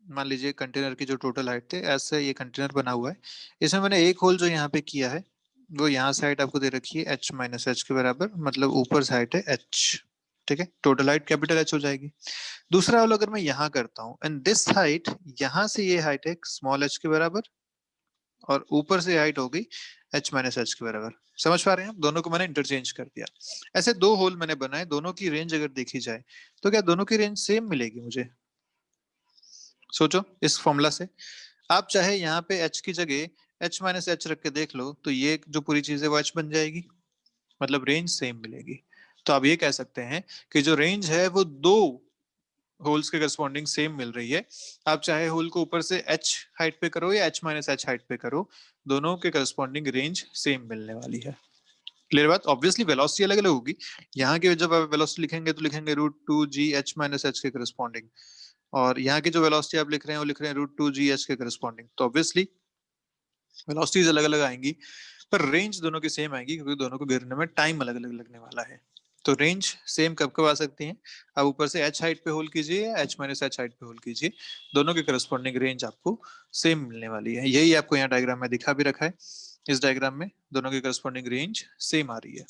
मान लीजिए कंटेनर की जो टोटल हाइट थे, ऐसे ये कंटेनर बना हुआ है, इसमें मैंने एक होल जो यहाँ पे किया है वो यहाँ से हाइट आपको दे रखी है h माइनस एच के बराबर, मतलब ऊपर से हाइट है h। ठीक है, टोटल हाइट कैपिटल H हो जाएगी। दूसरा होल अगर मैं यहाँ करता हूँ एंड दिस हाइट, यहाँ से ये हाइट है स्मॉल h के बराबर और ऊपर से हाइट हो गई h माइनस एच के बराबर। समझ पा रहे हैं आप? दोनों को मैंने इंटरचेंज कर दिया। ऐसे दो होल मैंने बनाए, दोनों की रेंज अगर देखी जाए तो क्या दोनों की रेंज सेम मिलेगी मुझे? सोचो इस फॉर्मूला से, आप चाहे यहाँ पे h की जगह h माइनस एच रख के देख लो, तो ये जो पूरी चीज है वो h बन जाएगी, मतलब रेंज सेम मिलेगी। तो आप ये कह सकते हैं कि जो रेंज है वो दो होल्स के करस्पॉन्डिंग सेम मिल रही है। आप चाहे होल को ऊपर से h हाइट पे करो या h माइनस एच हाइट पे करो, दोनों के करस्पॉन्डिंग रेंज सेम मिलने वाली है। क्लियर बात? ऑब्वियसली वेलोसिटी अलग अलग होगी। यहाँ के जब आप वेलोसिटी लिखेंगे तो लिखेंगे √2g h माइनस एच के करस्पॉन्डिंग, और यहाँ की जो वेलोसिटी आप लिख रहे हैं वो लिख रहे हैं √2g h के करस्पॉन्डिंग। तो ऑब्वियसली वेलोसिटीज अलग अलग आएंगी, पर रेंज दोनों की सेम आएगी, क्योंकि दोनों को गिरने में टाइम अलग अलग लगने वाला है। तो रेंज सेम कब कब आ सकती है? आप ऊपर से h हाइट पे होल कीजिए या h माइनस एच हाइट पे होल कीजिए, दोनों के करस्पॉन्डिंग रेंज आपको सेम मिलने वाली है। यही आपको यहाँ डायग्राम में दिखा भी रखा है। इस डायग्राम में दोनों की करस्पॉन्डिंग रेंज सेम आ रही है।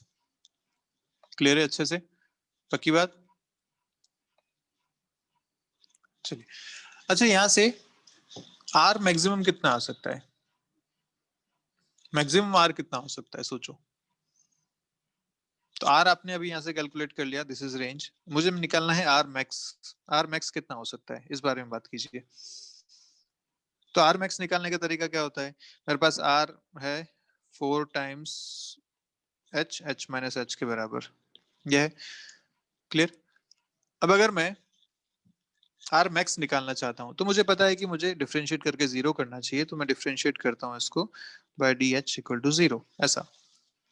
क्लियर है अच्छे से? पक्की बात? चलिए, अच्छा यहाँ से आर मैक्सिमम कितना आ सकता है? मैक्सिमम आर कितना हो सकता है, सोचो। तो आर आपने अभी यहाँ से कैलकुलेट कर लिया, दिस इज रेंज। मुझे निकालना है आर मैक्स। आर मैक्स कितना हो सकता है, इस बारे में बात कीजिए। तो आर मैक्स निकालने का तरीका क्या होता है? मेरे पास आर है 4 टाइम्स एच माइनस एच के बराबर, यह है। क्लियर? अब अगर मैं आर मैक्स निकालना चाहता हूं तो मुझे पता है कि मुझे डिफरेंशिएट करके जीरो करना चाहिए, तो मैं डिफरेंशिएट करता हूं इसको by d h equal to zero. ऐसा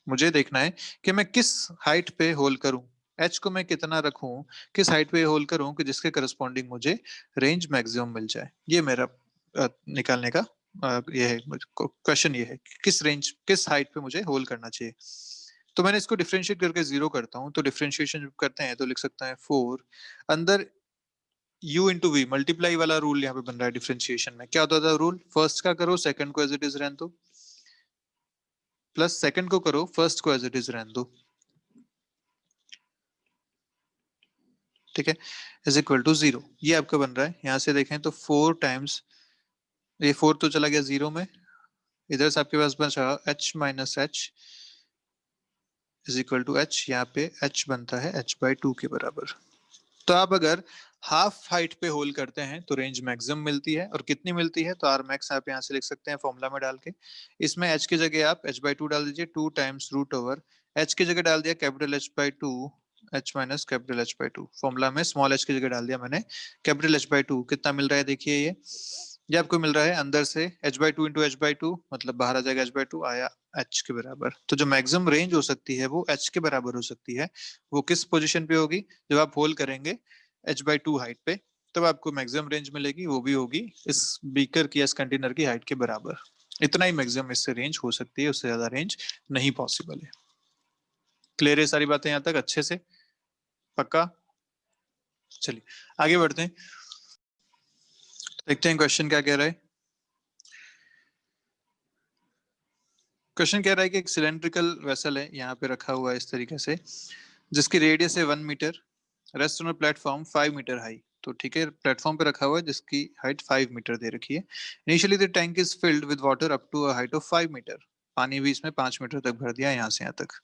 मुझे देखना है कि मैं किस हाइट पे होल करूं, एच को मैं कितना रखूं, किस हाइट पे होल करूं कि जिसके करस्पॉन्डिंग मुझे रेंज मैक्सिमम मिल जाए। ये मेरा निकालने का ये है क्वेश्चन, ये है कि किस रेंज किस हाइट पे मुझे होल करना चाहिए। तो मैंने इसको डिफरेंशिएट करके जीरो करता हूं, तो डिफरेंशिएशन जब करते हैं तो लिख सकता है 4 अंदर u इंटू वी, मल्टीप्लाई वाला रूल यहाँ पे बन रहा है डिफरेंशिएशन में। क्या होता था रूल? फर्स्ट का करो सेकंड को एज इट इज रहने दो, प्लस सेकंड को करो फर्स्ट को एज इट इज रहने दो। ठीक है, इज इक्वल टू जीरो। ये आपका बन रहा है। यहाँ से देखें तो 4 टाइम्स, ये 4 तो चला गया जीरो में, इधर से आपके पास बचा h minus h is equal to h. यहाँ पे h बनता है h/2 के बराबर। तो आप अगर हाफ हाइट पे होल करते हैं तो रेंज मैक्सिमम मिलती है, और कितनी मिलती है? तो आर मैक्स आप यहाँ से लिख सकते हैं फॉर्मूला में डाल के। इसमें h की जगह आप h/2 डाल दीजिए, 2 टाइम्स रूट ओवर h की जगह डाल दिया capital h/2, h minus capital h/2। Formula में स्मॉल h की जगह डाल दिया मैंने कैपिटल h/2। कितना मिल रहा है देखिए, ये आपको मिल रहा है अंदर से h/2 इंटू h/2, मतलब बाहर आ जाएगा h/2, आया h के बराबर। तो जो मैक्सिमम रेंज हो सकती है वो h के बराबर हो सकती है। वो किस पोजीशन पे होगी? जब आप होल करेंगे h/2 हाइट पे, तब आपको मैक्सिमम रेंज मिलेगी, वो भी होगी इस बीकर की, इस कंटेनर की हाइट के बराबर। इतना ही मैक्सिमम इससे रेंज हो सकती है, उससे ज्यादा रेंज नहीं पॉसिबल है। क्लियर है सारी बातें यहाँ तक अच्छे से? पक्का? चलिए आगे बढ़ते हैं, देखते हैं क्वेश्चन क्या कह रहा है। क्वेश्चन कह रहा है कि एक सिलेंड्रिकल वेसल है यहाँ पे रखा हुआ है इस तरीके से, जिसकी रेडियस है 1 metre, rest on platform 5 metre high. तो ठीक है, प्लेटफॉर्म पे रखा हुआ है जिसकी हाइट 5 मीटर दे रखी है। Initially the tank is filled with water up to a height of 5 metre. पानी भी इसमें 5 मीटर तक भर दिया यहाँ से यहाँ तक।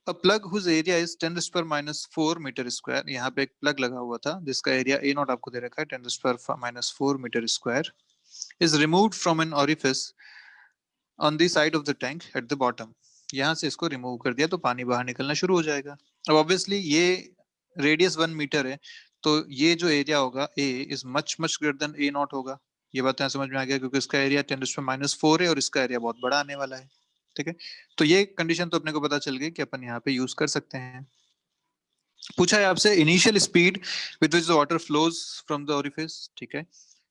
A plug whose area is 10⁻⁴मीटर स्क्वायर। यहाँ पे एक प्लग लगा हुआ था जिसका एरिया ए नॉट आपको दे रखा है 10⁻⁴मीटर square, is removed from an orifice on the side of the tank at the bottom. यहाँ से इसको रिमूव कर दिया तो पानी बाहर निकलना शुरू हो जाएगा। अब ऑब्वियसली ये रेडियस 1 मीटर है, तो ये जो एरिया होगा A is much much greater than A naught होगा। ये बात यहाँ समझ में आ गया, क्योंकि इसका एरिया 10⁻⁴ है और इसका एरिया बहुत बड़ा आने वाला है। ठीक है, तो ये कंडीशन तो अपने को पता चल गई कि अपन यहाँ पे यूज कर सकते हैं। पूछा है आपसे initial speed with which the water flows from the orifice. ठीक है,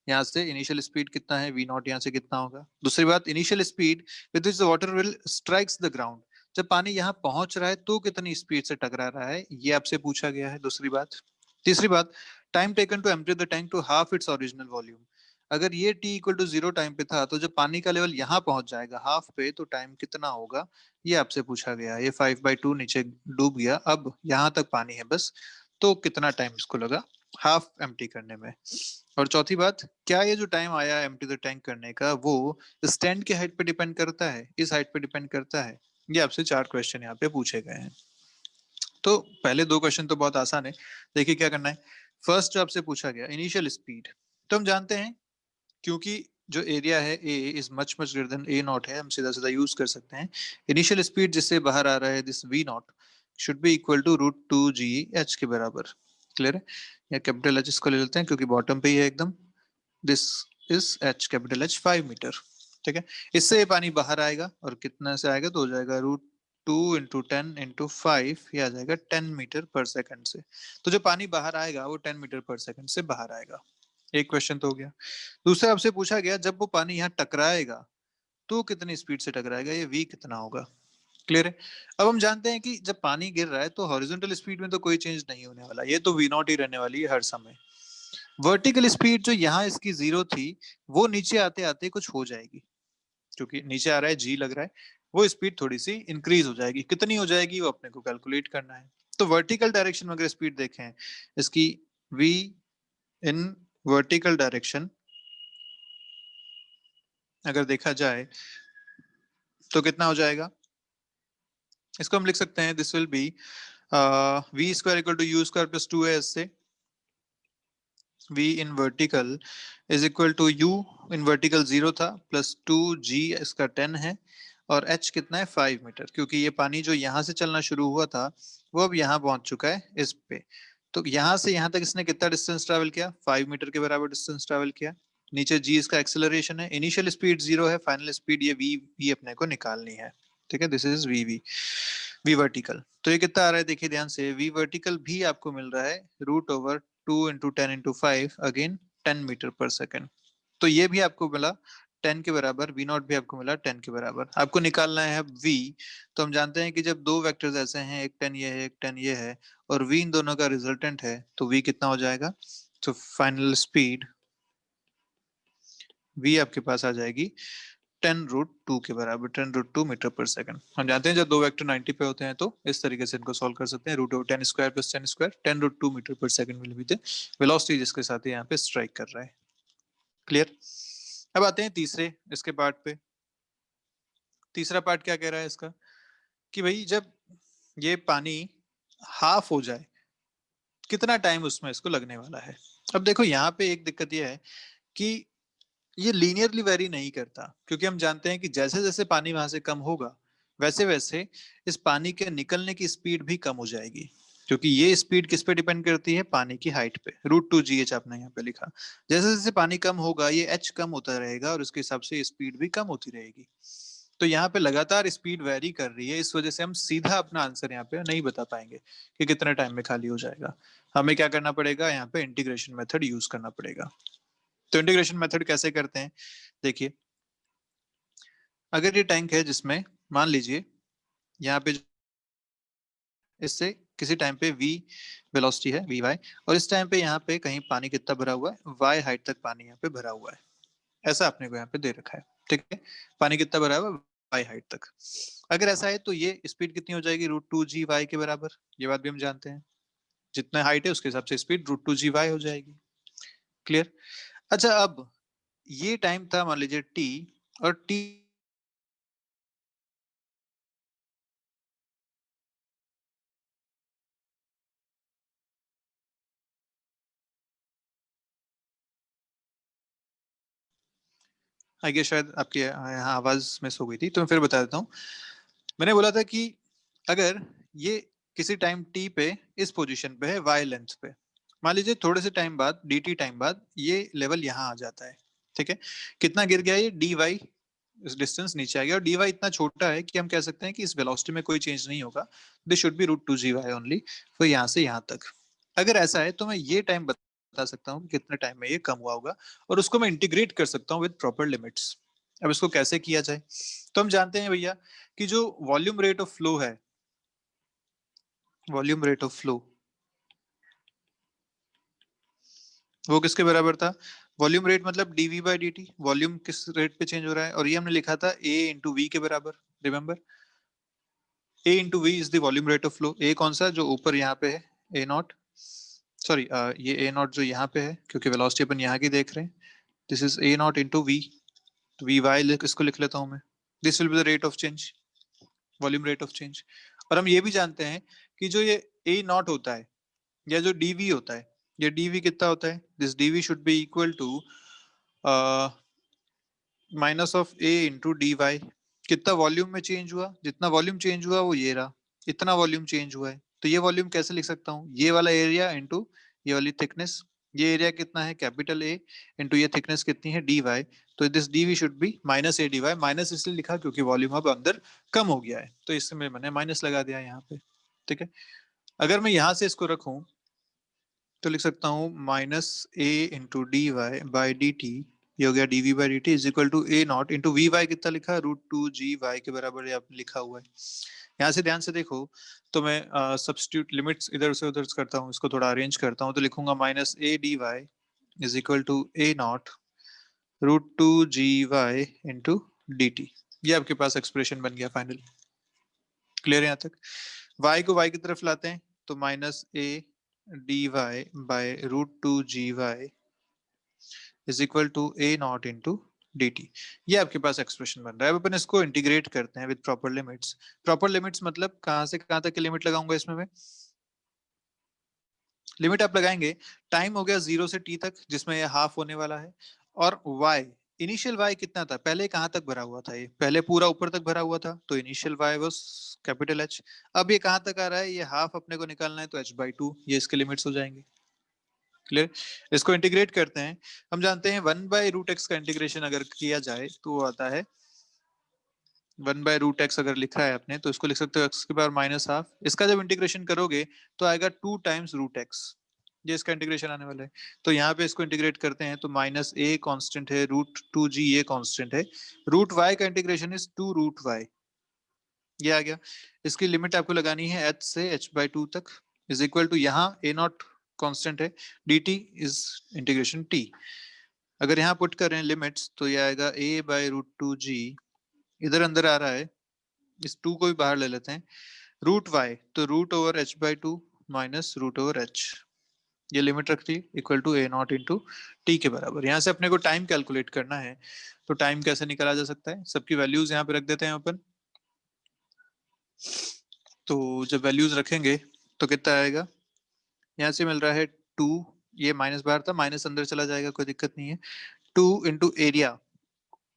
यहाँ से इनिशियल स्पीड कितना है, वी नॉट, यहाँ से कितना होगा। दूसरी बात, initial speed with which the water will strikes the ground. जब पानी यहाँ पहुंच रहा है तो कितनी स्पीड से टकरा रहा है, ये आपसे पूछा गया है। दूसरी बात, तीसरी बात, time taken to empty the tank to half its original volume. अगर ये t इक्वल टू 0 टाइम पे था, तो जब पानी का लेवल यहाँ पहुंच जाएगा हाफ पे, तो टाइम कितना होगा, ये आपसे पूछा गया। ये 5/2 नीचे डूब गया, अब यहाँ तक पानी है बस, तो कितना टाइम इसको लगा हाफ एम्प्टी करने में। और चौथी बात, क्या ये जो टाइम आया एम्प्टी द टैंक करने का, वो स्टैंड की हाइट पे डिपेंड करता है, इस हाइट पे डिपेंड करता है। ये आपसे 4 क्वेश्चन यहाँ पे पूछे गए हैं। तो पहले 2 क्वेश्चन तो बहुत आसान है। देखिए क्या करना है। फर्स्ट जो आपसे पूछा गया इनिशियल स्पीड, तो हम जानते हैं क्योंकि जो एरिया है A is much much greater than A naught है, हम सीधा सीधा यूज कर सकते हैं इनिशियल स्पीड जिससे बाहर आ रहा है this v nought should be equal to root two g h के बराबर। क्लियर है? या कैपिटल एच इसको ले लेते हैं क्योंकि बॉटम पे ही है एकदम। This is h capital h 5 metre. ठीक है, इससे ये पानी बाहर आएगा और कितना से आएगा तो हो जाएगा रूट 2 × 10 × 5, ये आ जाएगा 10 मीटर पर सेकंड से। तो जो पानी बाहर आएगा वो 10 मीटर पर सेकंड से बाहर आएगा। एक क्वेश्चन तो हो गया। दूसरा आपसे पूछा गया जब वो पानी यहाँ टकराएगा तो कितनी स्पीड से टकराएगा, ये v कितना होगा। क्लियर है? अब हम जानते हैं कि जब पानी गिर रहा है तो हॉरिजॉन्टल स्पीड में तो कोई चेंज नहीं होने वाला, ये तो v नॉट ही रहने वाली है हर समय। वर्टिकल स्पीड जो यहाँ इसकी 0 थी वो नीचे आते आते कुछ हो जाएगी, क्योंकि नीचे आ रहा है g लग रहा है, वो स्पीड थोड़ी सी इंक्रीज हो जाएगी। कितनी हो जाएगी वो अपने को कैलकुलेट करना है। तो वर्टिकल डायरेक्शन में अगर स्पीड देखें इसकी v इन वर्टिकल डायरेक्शन अगर देखा जाए तो कितना हो जाएगा, इसको हम लिख सकते हैं this will be v square equal to u square plus 2a से v in vertical is equal to u in vertical 0 था प्लस 2g इसका 10 है और h कितना है 5 मीटर, क्योंकि ये पानी जो यहाँ से चलना शुरू हुआ था वो अब यहाँ पहुंच चुका है इस पे। तो यहाँ से यहाँ तक इसने कितना डिस्टेंस ट्रैवल किया, 5 मीटर के बराबर डिस्टेंस ट्रैवल किया। नीचे g इसका एक्सेलरेशन है, इनिशियल स्पीड 0 है, फाइनल स्पीड ये v अपने को निकालनी है। ठीक है, दिस इज v वर्टिकल। तो ये कितना आ रहा है देखिए ध्यान से, v वर्टिकल भी आपको मिल रहा है √2 × 10 × 5 अगेन 10 मीटर पर सेकंड। तो ये भी आपको मिला 10 के बराबर, v नॉट भी आपको मिला 10 के बराबर। आपको निकालना है अब v। तो हम जानते हैं कि जब दो वेक्टर्स ऐसे हैं, एक 10 ये है एक 10 ये है और v इन दोनों का रिजल्टेंट है, तो v कितना हो जाएगा, तो फाइनल स्पीड v आपके पास आ जाएगी 10√2 के बराबर, 10√2 मीटर पर सेकंड। हम जानते हैं जब दो वेक्टर 90 पे होते हैं तो इस तरीके से इनको सॉल्व कर सकते हैं। √10 स्क्वायर प्लस 10 स्क्वायर 10√2 मीटर पर second will be the velocity जिसके साथ यहाँ पे स्ट्राइक कर रहा है। क्लियर? अब आते हैं तीसरे इसके पार्ट पे। तीसरा पार्ट क्या कह रहा है इसका कि भाई जब ये पानी हाफ हो जाए कितना टाइम उसमें इसको लगने वाला है। अब देखो यहाँ पे एक दिक्कत ये है कि ये लीनियरली वेरी नहीं करता, क्योंकि हम जानते हैं कि जैसे जैसे पानी वहां से कम होगा वैसे वैसे इस पानी के निकलने की स्पीड भी कम हो जाएगी, क्योंकि ये स्पीड किस पे डिपेंड करती है, पानी की हाइट पे। √2gh आपने यहाँ पे लिखा। जैसे जैसे पानी कम होगा ये h कम होता रहेगा और उसके हिसाब से स्पीड भी कम होती रहेगी। तो यहाँ पे लगातार स्पीड वेरी कर रही है, इस वजह से हम सीधा अपना आंसर यहाँ पे नहीं बता पाएंगे कि कितने टाइम में खाली हो जाएगा। हमें क्या करना पड़ेगा, यहाँ पे इंटीग्रेशन मेथड यूज करना पड़ेगा। तो इंटीग्रेशन मेथड कैसे करते हैं, देखिए अगर ये टैंक है जिसमें मान लीजिए यहाँ पे इससे किसी टाइम पे v वेलोसिटी है vy और इस टाइम पे यहाँ पे कहीं पानी कितना भरा हुआ है, y हाइट तक पानी यहाँ पे भरा हुआ है, ऐसा आपने को यहाँ पे दे रखा है। ठीक है, पानी कितना भरा हुआ है y हाइट तक। अगर ऐसा है तो ये स्पीड कितनी हो जाएगी, √2gy के बराबर। ये बात भी हम जानते हैं, जितना हाइट है उसके हिसाब से स्पीड √2gy हो जाएगी। क्लियर? अच्छा, अब ये टाइम था मान लीजिए t और t आई गेस शायद आपकी यहाँ आवाज मिस हो गई थी, तो मैं फिर बता देता हूँ। मैंने बोला था कि अगर ये किसी टाइम t पे इस पोजीशन पे है y लेंथ पे, मान लीजिए थोड़े से टाइम बाद dt टाइम बाद ये लेवल यहाँ आ जाता है। ठीक है, कितना गिर गया ये dy, इस डिस्टेंस नीचे आ गया और dy इतना छोटा है कि हम कह सकते हैं कि इस वेलोसिटी में कोई चेंज नहीं होगा, this should be √2gy only for यहाँ से यहाँ तक। अगर ऐसा है तो मैं ये टाइम बता सकता हूँ कि कितने टाइम में ये कम हुआ होगा और उसको मैं इंटीग्रेट कर सकता हूँ विद प्रॉपर लिमिट्स। अब इसको कैसे किया जाए, तो हम जानते हैं भैया कि जो वॉल्यूम रेट ऑफ फ्लो है, वॉल्यूम रेट ऑफ फ्लो वो किसके बराबर था, वॉल्यूम रेट मतलब dv बाई dt, वॉल्यूम किस रेट पे चेंज हो रहा है, और ये हमने लिखा था a इंटू वी के बराबर। Remember, a into v is the volume rate of flow. a कौन सा जो ऊपर यहाँ पे है, a नॉट, सॉरी ये a नॉट जो यहाँ पे है क्योंकि वेलोसिटी अपन यहाँ की देख रहे हैं, this is a nought into v, v y इसको लिख लेता हूँ मैं। This will be the rate of change, volume rate of change. और हम ये भी जानते हैं कि जो ये a नॉट होता है या जो dv होता है ये dv कितना होता है? This dv should be equal to minus of a into d y. कितना वॉल्यूम में चेंज हुआ? जितना वॉल्यूम चेंज हुआ वो ये रहा, इतना वॉल्यूम चेंज हुआ है। तो ये वॉल्यूम कैसे लिख सकता हूँ? ये वाला एरिया इंटू ये वाली थिकनेस। ये एरिया कितना है? कैपिटल ए इंटू ये थिकनेस कितनी है? D Y. तो this D V should be minus A D Y. Minus इसलिए लिखा क्योंकि वॉल्यूम अब अंदर कम हो गया है, तो इसमें मैंने माइनस लगा दिया यहाँ पे। ठीक है, अगर मैं यहाँ से इसको रखूं तो लिख सकता हूँ minus a into d y by D t. ये हो गया d v by D T is equal to a not into v y. कितना लिखा है? रूट टू जी वाई के बराबर ये आपने लिखा हुआ है। यहाँ से ध्यान से देखो तो मैं सब्स्टिट्यूट लिमिट्स इधर से उधर करता हूँ, इसको थोड़ा अरेंज करता हूँ, तो लिखूंगा minus A D y is equal to a nought root two g y into d t. ये आपके पास एक्सप्रेशन बन गया फाइनल। क्लियर है यहाँ तक? y को y की तरफ लाते हैं तो minus A D y by root two g y is equal to a not into d t. ये आपके पास एक्सप्रेशन बन रहा है। अब अपन इसको इंटीग्रेट करते हैं with proper limits. Proper limits मतलब कहां से कहां तक की लिमिट लगाऊंगा इसमें मैं? लिमिट आप लगाएंगे, टाइम हो गया 0 से t तक जिसमें ये हाफ होने वाला है, और y इनिशियल y कितना था? पहले कहां तक भरा हुआ था? ये पहले पूरा ऊपर तक भरा हुआ था, तो initial y was capital H। अब ये कहां तक आ रहा है? ये हाफ अपने को निकालना है, तो h/2 ये इसके लिमिट्स हो जाएंगे। क्लियर? इसको इंटीग्रेट करते हैं। हम जानते हैं 1/√x का इंटीग्रेशन अगर किया जाए तो वो आता है 1/√x। अगर लिख रहा है आपने तो इसको लिख सकते हो x की पावर माइनस हाफ। इसका जब इंटीग्रेशन करोगे तो आएगा 2 टाइम्स √x। ये इसका इंटीग्रेशन आने वाला है। तो यहाँ पे इसको इंटीग्रेट करते हैं तो माइनस ए कॉन्स्टेंट है, रूट टू जी ये कॉन्स्टेंट है, रूट वाई का इंटीग्रेशन इज 2√y। ये आ गया। इसकी लिमिट आपको लगानी है h से h/2 तक इज इक्वल टू, यहाँ ए नॉट कॉन्स्टेंट है, D T is integration t। अगर यहाँ पुट करें लिमिट्स तो ये आएगा a/√2g, इधर अंदर आ रहा है, इस 2 को भी बाहर ले लेते हैं, रूट वाई तो root over h/2 minus root over h। ये लिमिट रख दी equal to a not into t के बराबर। यहाँ से अपने को टाइम कैलकुलेट करना है, तो टाइम कैसे निकाला जा सकता है? सबकी वैल्यूज यहाँ पे रख देते हैं अपन। तो जब वैल्यूज रखेंगे तो कितना आएगा? यहाँ से मिल रहा है 2, ये माइनस बाहर था, माइनस अंदर चला जाएगा, कोई दिक्कत नहीं है। 2 इंटू एरिया,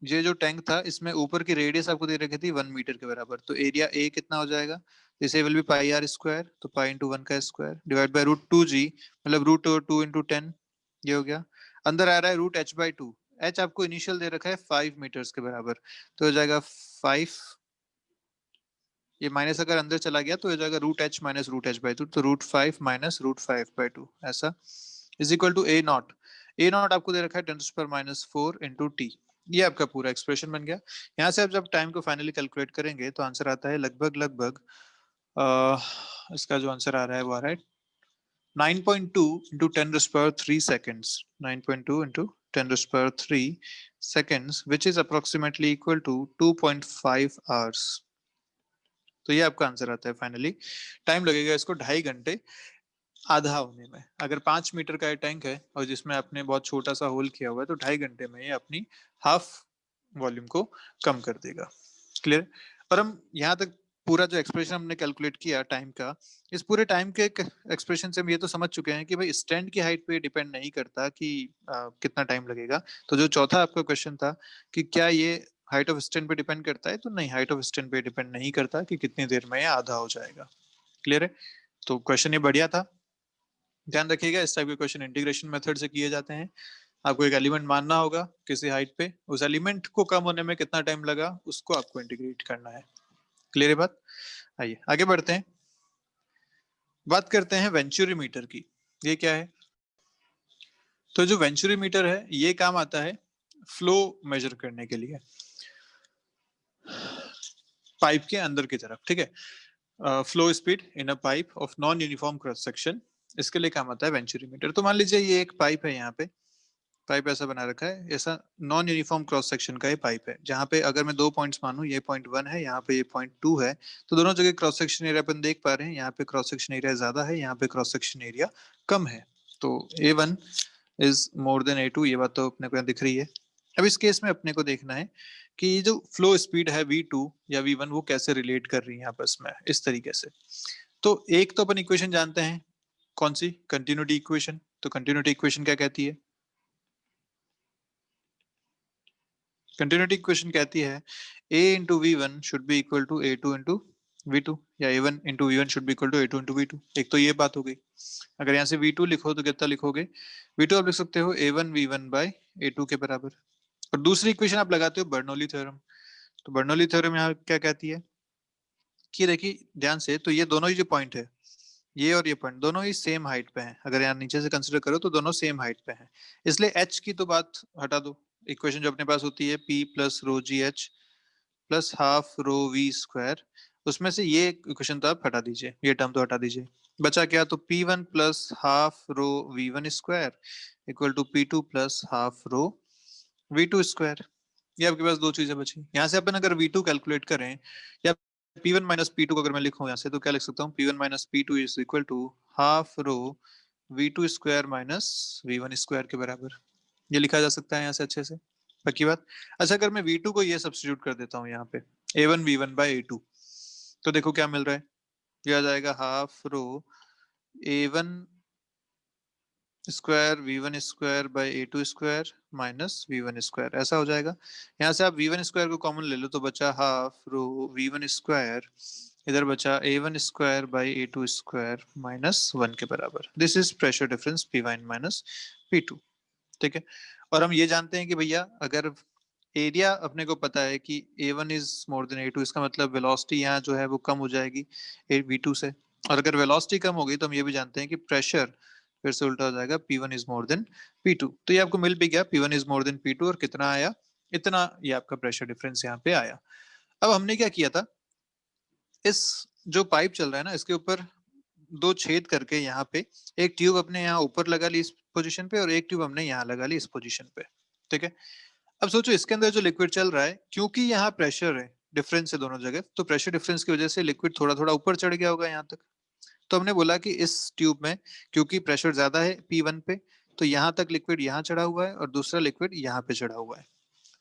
ये जो टैंक था इसमें ऊपर की रेडियस आपको दे रखी थी 1 मीटर के बराबर, तो एरिया ए कितना हो जाएगा? इसे will be pi R square, तो पाई इंटू 1 का square divide by root two G, मतलब रूट ओवर 2 इंटू 10। ये हो गया। अंदर आ रहा है रूट h/2। h आपको इनिशियल दे रखा है 5 मीटर्स के बराबर, तो हो जाएगा 5। ये माइनस अगर अंदर चला गया तो हो जाएगा root h minus root h/2, तो रूट 5 माइनस रूट 5/2 ऐसा is equal to a naught. A naught आपको दे रखा है 10⁻⁴ इंटू टी। ये आपका पूरा एक्सप्रेशन बन गया। यहाँ से आप जब टाइम को फाइनली कैलकुलेट करेंगे तो आंसर आता है लगभग लगभग इसका जो आंसर आ रहा है वो आ रहा है 9.2 into 10⁻³ seconds. 9.2 into 10⁻³ seconds which is approximately equal to 2.5 hours. तो ये आपका आंसर आता है फाइनली। टाइम लगेगा इसको 2.5 घंटे आधा होने में। अगर 5 मीटर का टैंक है और जिसमें आपने बहुत छोटा सा होल किया हुआ है तो 2.5 घंटे में ये अपनी हाफ वॉल्यूम को कम कर देगा। क्लियर? और हम यहाँ तक पूरा जो एक्सप्रेशन हमने कैलकुलेट किया टाइम का, इस पूरे टाइम के एक्सप्रेशन से हम ये तो समझ चुके हैं कि भाई स्टैंड की हाइट पे डिपेंड नहीं करता कि कितना टाइम लगेगा। तो जो चौथा आपका क्वेश्चन था कि क्या ये हाइट ऑफ स्टैंड पे डिपेंड करता है, तो नहीं, हाइट ऑफ स्टैंड पे डिपेंड नहीं करता कि कितनी देर में ये आधा हो जाएगा। क्लियर है? तो क्वेश्चन ये बढ़िया था। ध्यान रखिएगा इस टाइप के क्वेश्चन इंटीग्रेशन मेथड से किए जाते हैं। आपको एक एलिमेंट मानना होगा किसी हाइट पे, उस एलिमेंट को कम होने में कितना टाइम लगा उसको आपको इंटीग्रेट करना है। क्लियर है बात? आइए आगे बढ़ते हैं, बात करते हैं वेंचुरी मीटर की। ये क्या है? तो जो वेंचुरी मीटर है ये काम आता है फ्लो मेजर करने के लिए पाइप के अंदर की तरफ। ठीक है, flow speed in a pipe of non uniform cross section, इसके लिए काम आता है वेंचुरी मीटर। तो मान लीजिए ये एक पाइप है, यहाँ पे पाइप ऐसा बना रखा है, ऐसा नॉन यूनिफॉर्म क्रॉस सेक्शन का ये पाइप है, जहाँ पे अगर मैं 2 पॉइंट्स मानूं, ये पॉइंट 1 है, यहाँ पे ये पॉइंट 2 है, तो दोनों जगह क्रॉस सेक्शन एरिया अपन देख पा रहे हैं। यहाँ पे क्रॉस सेक्शन एरिया ज्यादा है, यहाँ पे क्रॉस सेक्शन एरिया कम है, तो A1 is more than A2। ये बात तो अपने को यहाँ दिख रही है। अब इस केस में अपने को देखना है कि ये जो फ्लो स्पीड है V2 या V1 वो कैसे रिलेट कर रही है आपस में, इस तरीके से। तो एक तो अपन इक्वेशन जानते हैं, कौन सी? Continuity equation. तो कंटिन्यूटी इक्वेशन क्या कहती है? कंटिन्यूटी इक्वेशन कहती है a into v1 should be equal to a2 into v2 या a1 into v1 should be equal to a2 into v2। एक तो ये बात हो गई। अगर यहाँ से v2 लिखो तो कितना लिखोगे? v2 आप लिख सकते हो a1 v1 बाय a2 के बराबर। और दूसरी इक्वेशन आप लगाते हो बर्नौली थ्योरम। तो बर्नौली थ्योरम यहाँ क्या कहती है कि देखिए ध्यान से, तो ये दोनों ही जो पॉइंट है, ये और ये पॉइंट दोनों ही सेम हाइट पे हैं। अगर यहाँ नीचे से कंसिडर करो तो दोनों सेम हाइट पे हैं, इसलिए h की तो बात हटा दो। इक्वेशन जो अपने पास होती है p प्लस रो जी h plus half rho v square, उसमें से ये इक्वेशन तो आप हटा दीजिए, ये टर्म तो हटा दीजिए। बचा क्या? तो p1 plus half rho v1 square equal to p2 plus half rho v2 square. ये आपके पास दो चीजें बची। यहाँ से अपन अगर v2 कैलकुलेट करें या p1 माइनस p2 को अगर मैं लिखूं यहाँ से, तो क्या लिख सकता हूँ? p1 minus p2 is equal to half rho v2 square minus v1 square के बराबर। ये लिखा जा सकता है यहाँ से अच्छे से, पक्की बात। अच्छा, अगर मैं v2 को ये सब्स्टिट्यूट कर देता हूँ यहाँ पे a1 v1 बाय a2, तो देखो क्या मिल रहा है? ये आ जाएगा half rho a1 square v1 square by a2 square minus v1 square, ऐसा हो जाएगा। यहाँ से आप v1 स्क्वायर को कॉमन ले लो तो बचा हाफ रो v1 स्क्वायर, इधर बचा a1 square by a2 square minus 1 के बराबर। This is pressure difference p1 minus p2। ठीक है। और हम ये जानते हैं कि भैया अगर एरिया अपने को पता है कि a1 is more than a2, इसका मतलब वेलोसिटी यहाँ जो है वो कम हो जाएगी v2 से। और अगर वेलोसिटी कम हो गई तो हम ये भी जानते हैं कि प्रेशर फिर से उल्टा हो जाएगा, p1 is more than p2। तो ये आपको मिल भी गया, p1 is more than p2, और कितना आया? इतना। ये आपका प्रेशर डिफरेंस यहाँ पे आया। अब हमने क्या किया था, इस जो पाइप चल रहा है ना, इसके ऊपर दो छेद करके यहाँ पे एक ट्यूब अपने यहाँ ऊपर लगा ली इस पोजीशन पे, और एक ट्यूब हमने यहाँ लगा ली इस पोजीशन पे। ठीक है। अब सोचो इसके अंदर जो लिक्विड चल रहा है, क्योंकि यहाँ प्रेशर है डिफरेंस है दोनों जगह, तो प्रेशर डिफरेंस की वजह से लिक्विड थोड़ा थोड़ा ऊपर चढ़ गया होगा यहाँ तक। तो हमने बोला कि इस ट्यूब में क्योंकि प्रेशर ज्यादा है P1 पे, तो यहाँ तक लिक्विड यहाँ चढ़ा हुआ है और दूसरा लिक्विड यहाँ पे चढ़ा हुआ है।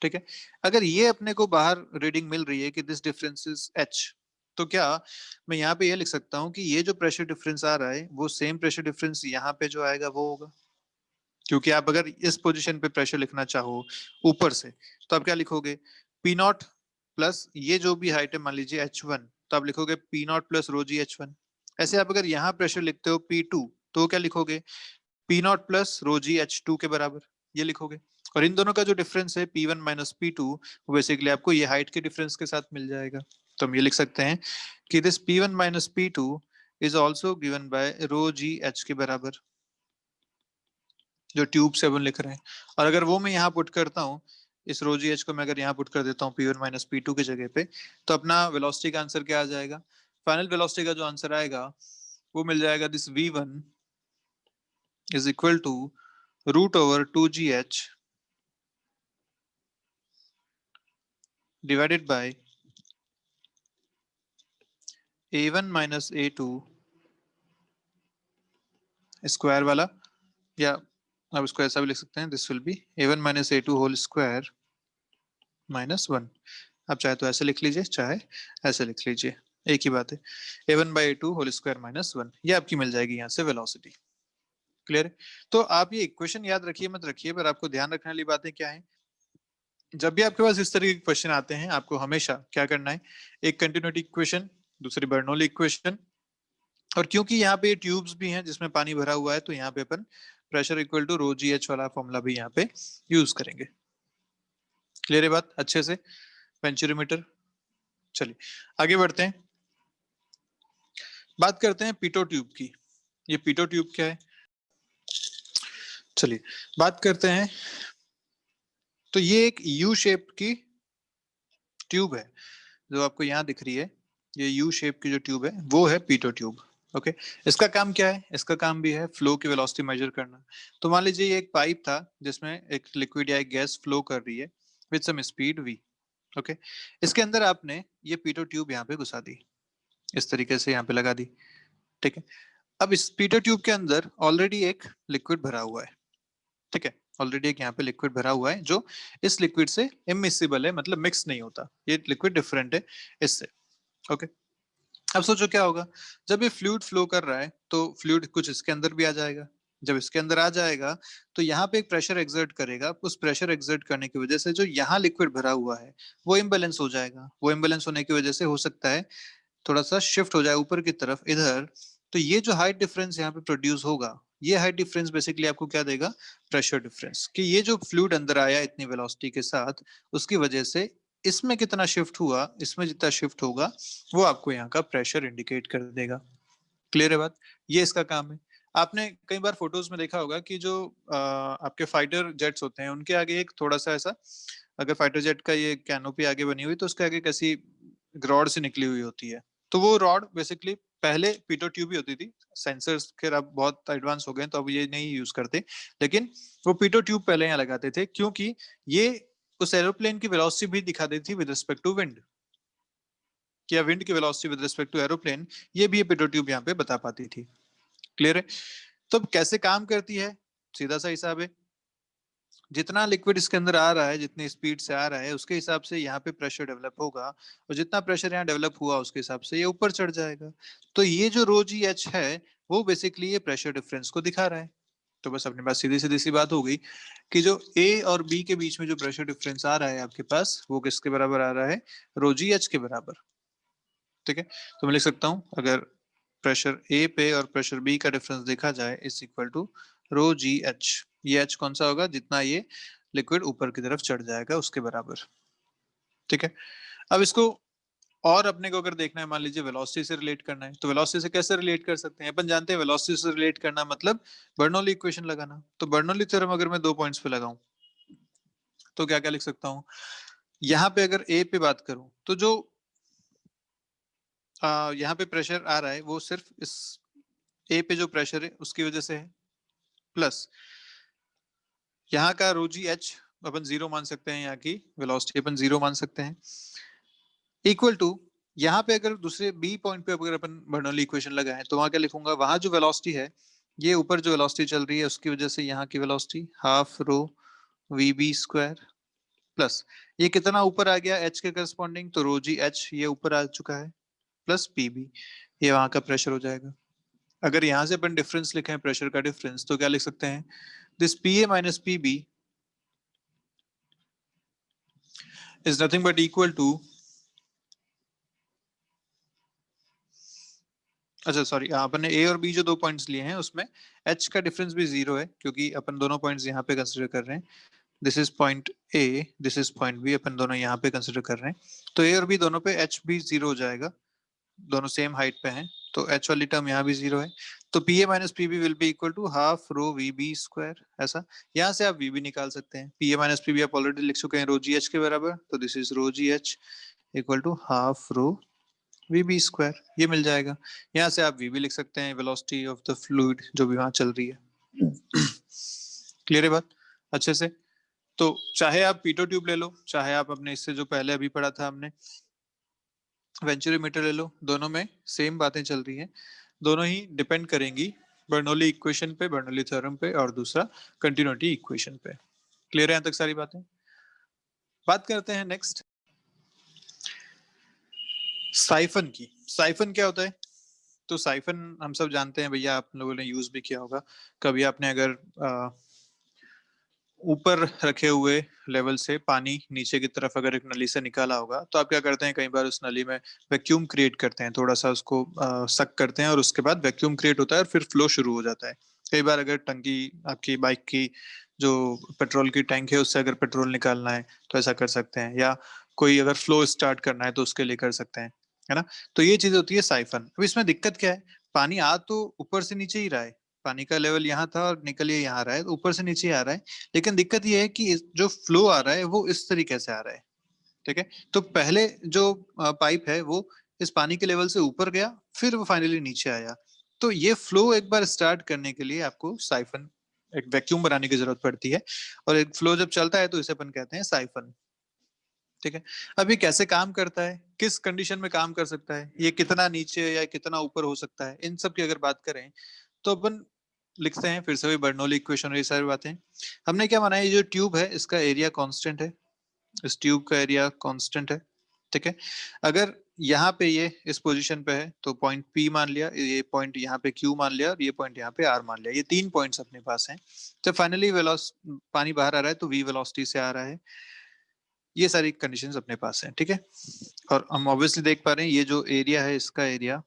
ठीक है। अगर ये अपने को बाहर रीडिंग मिल रही है कि दिस डिफरेंस इज H, तो क्या मैं यहाँ पे ये लिख सकता हूँ कि ये जो प्रेशर डिफरेंस आ रहा है वो सेम प्रेशर डिफरेंस यहाँ पे जो आएगा वो होगा। क्योंकि आप अगर इस पोजीशन पे प्रेशर लिखना चाहो ऊपर से, तो आप क्या लिखोगे? पी नॉट प्लस ये जो भी हाइट है मान लीजिए h1, तो आप लिखोगे p naught plus rho g h1। ऐसे आप अगर यहाँ प्रेशर लिखते हो p2, तो क्या लिखोगे? P naught plus rho g h2 के बराबर, ये लिखोगे। और इन दोनों का जो डिफरेंस है p1 माइनस p2, वो बेसिकली आपको ये हाइट के डिफरेंस के साथ मिल जाएगा। तो हम ये लिख सकते हैं कि this p1 minus p2 is also given by rho g h के बराबर, जो ट्यूब से अपन लिख रहे हैं। और अगर वो मैं यहाँ पुट करता हूँ, इस रो जी एच को मैं अगर यहाँ पुट कर देता हूँ p1 माइनस p2 की जगह पे, तो अपना वेलोसिटी का आंसर क्या आ जाएगा? फाइनल वेलोसिटी का जो आंसर आएगा वो मिल जाएगा, this v1 is equal to root over 2gh divided by a1 minus a2 square वाला, या आप इसको ऐसा भी लिख सकते हैं, this will be a1 minus a2 whole square minus 1। आप चाहे तो ऐसे लिख लीजिए, चाहे ऐसे लिख लीजिए, एक ही बात है। a1 by a2 whole square minus 1, ये आपकी मिल जाएगी यहाँ से वेलोसिटी। क्लियर है? तो आप ये इक्वेशन याद रखिए मत रखिए, पर आपको ध्यान रखने वाली बातें क्या है, जब भी आपके पास इस तरह के क्वेश्चन आते हैं आपको हमेशा क्या करना है, एक कंटिन्यूटी इक्वेशन, दूसरी बर्नौली इक्वेशन, और क्योंकि यहाँ पे ट्यूब्स भी हैं जिसमें पानी भरा हुआ है, तो यहाँ पे अपन pressure equal to rho ji H वाला फॉर्मूला भी यहाँ पे यूज करेंगे। क्लियर है बात अच्छे से? पेंचुरोमीटर। चलिए आगे बढ़ते हैं, बात करते हैं पीटो ट्यूब की। ये पीटो ट्यूब क्या है? चलिए बात करते हैं। तो ये एक यू शेप की ट्यूब है जो आपको यहाँ दिख रही है, ये यू शेप की जो ट्यूब है वो है पीटो ट्यूब। ओके। इसका काम क्या है? इसका काम भी है फ्लो की वेलोसिटी मेजर करना। तो मान लीजिए ये एक पाइप था जिसमें एक लिक्विड या एक गैस फ्लो कर रही है with some speed v। Okay. इसके अंदर आपने ये पीटो ट्यूब यहाँ पे घुसा दी, इस तरीके से यहाँ पे लगा दी। ठीक है। अब इस पीटो ट्यूब के अंदर ऑलरेडी एक लिक्विड भरा हुआ है। ठीक है। ऑलरेडी एक यहाँ पे लिक्विड भरा हुआ है जो इस लिक्विड से इमिसिबल है, मतलब मिक्स नहीं होता, ये लिक्विड डिफरेंट है इससे। ओके। अब सोचो क्या होगा, जब ये फ्लूइड फ्लो कर रहा है तो फ्लूइड कुछ इसके अंदर भी आ जाएगा, जब इसके अंदर आ जाएगा तो यहाँ पे एक प्रेशर एक्सर्ट करेगा, उस प्रेशर एक्सर्ट करने की वजह से जो यहाँ लिक्विड भरा हुआ है वो इम्बैलेंस हो जाएगा। वो इम्बैलेंस होने की वजह से हो सकता है थोड़ा सा शिफ्ट हो जाए ऊपर की तरफ इधर। तो ये जो हाइट डिफरेंस यहाँ पे प्रोड्यूस होगा, ये हाइट डिफरेंस बेसिकली आपको क्या देगा, प्रेशर डिफरेंस, कि ये जो फ्लूइड अंदर आया इतनी वेलोसिटी के साथ, उसकी वजह से इसमें कितना शिफ्ट हुआ, इसमें जितना शिफ्ट होगा वो आपको यहाँ का प्रेशर इंडिकेट कर देगा। क्लियर है बात? ये इसका काम है। आपने कई बार फोटोज में देखा होगा कि जो आपके फाइटर जेट्स होते हैं उनके आगे एक थोड़ा सा ऐसा, अगर फाइटर जेट का ये कैनोपी आगे बनी हुई तो उसके आगे कैसी रॉड से निकली हुई होती है। तो वो रॉड बेसिकली पहले पीटो ट्यूब ही होती थी। सेंसर्स खैर अब बहुत एडवांस हो गए तो अब ये नहीं यूज करते, लेकिन वो पीटो ट्यूब पहले यहाँ लगाते थे क्योंकि ये उस एरोप्लेन की वेलोसिटी भी दिखा देती थी विद रिस्पेक्ट टू विंड, कि विंड की velocity with respect to aeroplane, ये भी ये पीटो ट्यूब यहाँ पे बता पाती थी। क्लियर है? तो कैसे काम करती है, सीधा सा हिसाब है, जितना लिक्विड इसके अंदर आ रहा है, जितनी स्पीड से आ रहा है, उसके हिसाब से यहाँ पे प्रेशर डेवलप होगा, और जितना प्रेशर यहाँ डेवलप हुआ उसके हिसाब से ये ऊपर चढ़ जाएगा। तो ये जो रो जी एच है वो बेसिकली ये प्रेशर डिफरेंस को दिखा रहा है। तो बस अपने पास सीधी सीधी सी बात हो गई कि जो ए और बी के बीच में जो प्रेशर डिफरेंस आ रहा है आपके पास, वो किसके बराबर आ रहा है, रो जी एच के बराबर। ठीक है, तो मैं लिख सकता हूँ, अगर प्रेशर ए पे और प्रेशर बी का डिफरेंस देखा जाए is equal to rho ji h. ये एच कौन सा होगा, जितना ये लिक्विड ऊपर की तरफ चढ़ जाएगा उसके बराबर। ठीक है, अब इसको और अपने को अगर देखना है, मान लीजिए वेलोसिटी से रिलेट करना है, तो वेलोसिटी से कैसे रिलेट कर सकते हैं, अपन जानते हैं वेलोसिटी से रिलेट करना मतलब बर्नौली इक्वेशन लगाना। तो बर्नौली थ्योरम अगर मैं 2 पॉइंट्स पे लगाऊं तो क्या क्या लिख सकता हूं, यहाँ पे अगर ए पे बात करूं तो जो यहाँ पे प्रेशर आ रहा है वो सिर्फ इस ए पे जो प्रेशर है उसकी वजह से है, प्लस यहाँ का रो जी एच अपन जीरो मान सकते हैं, यहाँ की वेलोसिटी अपन जीरो मान सकते हैं, इक्वल टू यहाँ पे अगर दूसरे बी पॉइंट पे अगर अपन बर्नौली इक्वेशन लगाएं तो वहां क्या लिखूंगा, वहां जो वेलोसिटी है, ये ऊपर जो वेलोसिटी चल रही है उसकी वजह से यहाँ की velocity half rho v b square, plus ये कितना ऊपर आ गया एच के करस्पॉन्डिंग, तो रो जी एच ये ऊपर आ चुका है, प्लस पी बी, ये वहां का प्रेशर हो जाएगा। अगर यहाँ से अपन डिफरेंस लिखें, प्रेशर का डिफरेंस, तो क्या लिख सकते हैं, this p a minus p b is nothing but equal to, अच्छा सॉरी, अपन ने ए और बी जो 2 पॉइंट्स लिए हैं उसमें एच का डिफरेंस भी जीरो है क्योंकि अपन दोनों पॉइंट्स यहाँ पे कंसिडर कर रहे हैं। This is point A, this is point B, अपन दोनों यहाँ पे कंसिडर कर रहे हैं, तो ए और बी दोनों पे एच भी जीरो हो जाएगा, दोनों सेम हाइट पे हैं, तो एच वाली टर्म यहाँ भी जीरो है। तो p a minus p b will be equal to half rho v b square, ऐसा। यहाँ से आप वी भी निकाल सकते हैं, p a minus p b आप ऑलरेडी लिख चुके हैं रो जी एच के बराबर, तो this is rho ji h equal to half rho v b square, ये मिल जाएगा। यहाँ से आप वी भी लिख सकते हैं, वेलोसिटी ऑफ द फ्लूइड जो भी वहां चल रही है। क्लियर है बात अच्छे से? तो चाहे आप पीटो ट्यूब ले लो, चाहे आप अपने इससे जो पहले अभी पढ़ा था हमने वेंचुरीमीटर ले लो, दोनों में सेम बातें चल रही हैं, दोनों ही डिपेंड करेंगी बर्नौली इक्वेशन पे, बर्नौली थ्योरम पे, और दूसरा कंटिन्यूटी इक्वेशन पे। क्लियर है यहाँ तक सारी बातें? बात करते हैं नेक्स्ट साइफन की। साइफन क्या होता है? तो साइफन हम सब जानते हैं भैया, आप लोगों ने यूज भी किया होगा कभी। आपने अगर ऊपर रखे हुए लेवल से पानी नीचे की तरफ अगर एक नली से निकाला होगा, तो आप क्या करते हैं, कई बार उस नली में वैक्यूम क्रिएट करते हैं, थोड़ा सा उसको सक करते हैं और उसके बाद वैक्यूम क्रिएट होता है और फिर फ्लो शुरू हो जाता है। कई बार अगर टंकी आपकी बाइक की जो पेट्रोल की टैंक है उससे अगर पेट्रोल निकालना है तो ऐसा कर सकते हैं, या कोई अगर फ्लो स्टार्ट करना है तो उसके लिए कर सकते हैं, है ना। तो ये चीज होती है साइफन। अब इसमें दिक्कत क्या है, पानी आ तो ऊपर से नीचे ही रहा है, पानी का लेवल यहाँ था और निकल ये यहाँ रहा है, तो ऊपर से नीचे आ रहा है, लेकिन दिक्कत ये है कि जो फ्लो आ रहा है वो इस तरीके से आ रहा है। ठीक है, तो पहले जो पाइप है वो इस पानी के लेवल से ऊपर गया, फिर वो फाइनली नीचे आया। तो ये फ्लो एक बार स्टार्ट करने के लिए आपको साइफन, एक वैक्यूम बनाने की जरूरत पड़ती है, और एक फ्लो जब चलता है तो इसे अपन कहते हैं साइफन। ठीक है, अब ये कैसे काम करता है, किस कंडीशन में काम कर सकता है, ये कितना नीचे या कितना ऊपर हो सकता है, इन सब की अगर बात करें तो अपन लिखते हैं फिर से वही बर्नौली इक्वेशन और ये सारी बातें। हमने क्या माना है, ये जो ट्यूब है इसका एरिया कांस्टेंट है, इस ट्यूब का एरिया कांस्टेंट है। ठीक है, अगर यहाँ पे ये इस पोजीशन पे है तो पॉइंट P मान लिया, ये पॉइंट यहाँ पे Q मान लिया और ये पॉइंट यहाँ पे R मान लिया। ये 3 पॉइंट्स अपने पास हैं। जब फाइनली पानी बाहर आ रहा है तो V वेलोसिटी से आ रहा है। ये सारी कंडीशंस अपने पास हैं, ठीक है। और हम ऑब्वियसली देख पा रहे हैं ये जो एरिया है इसका एरिया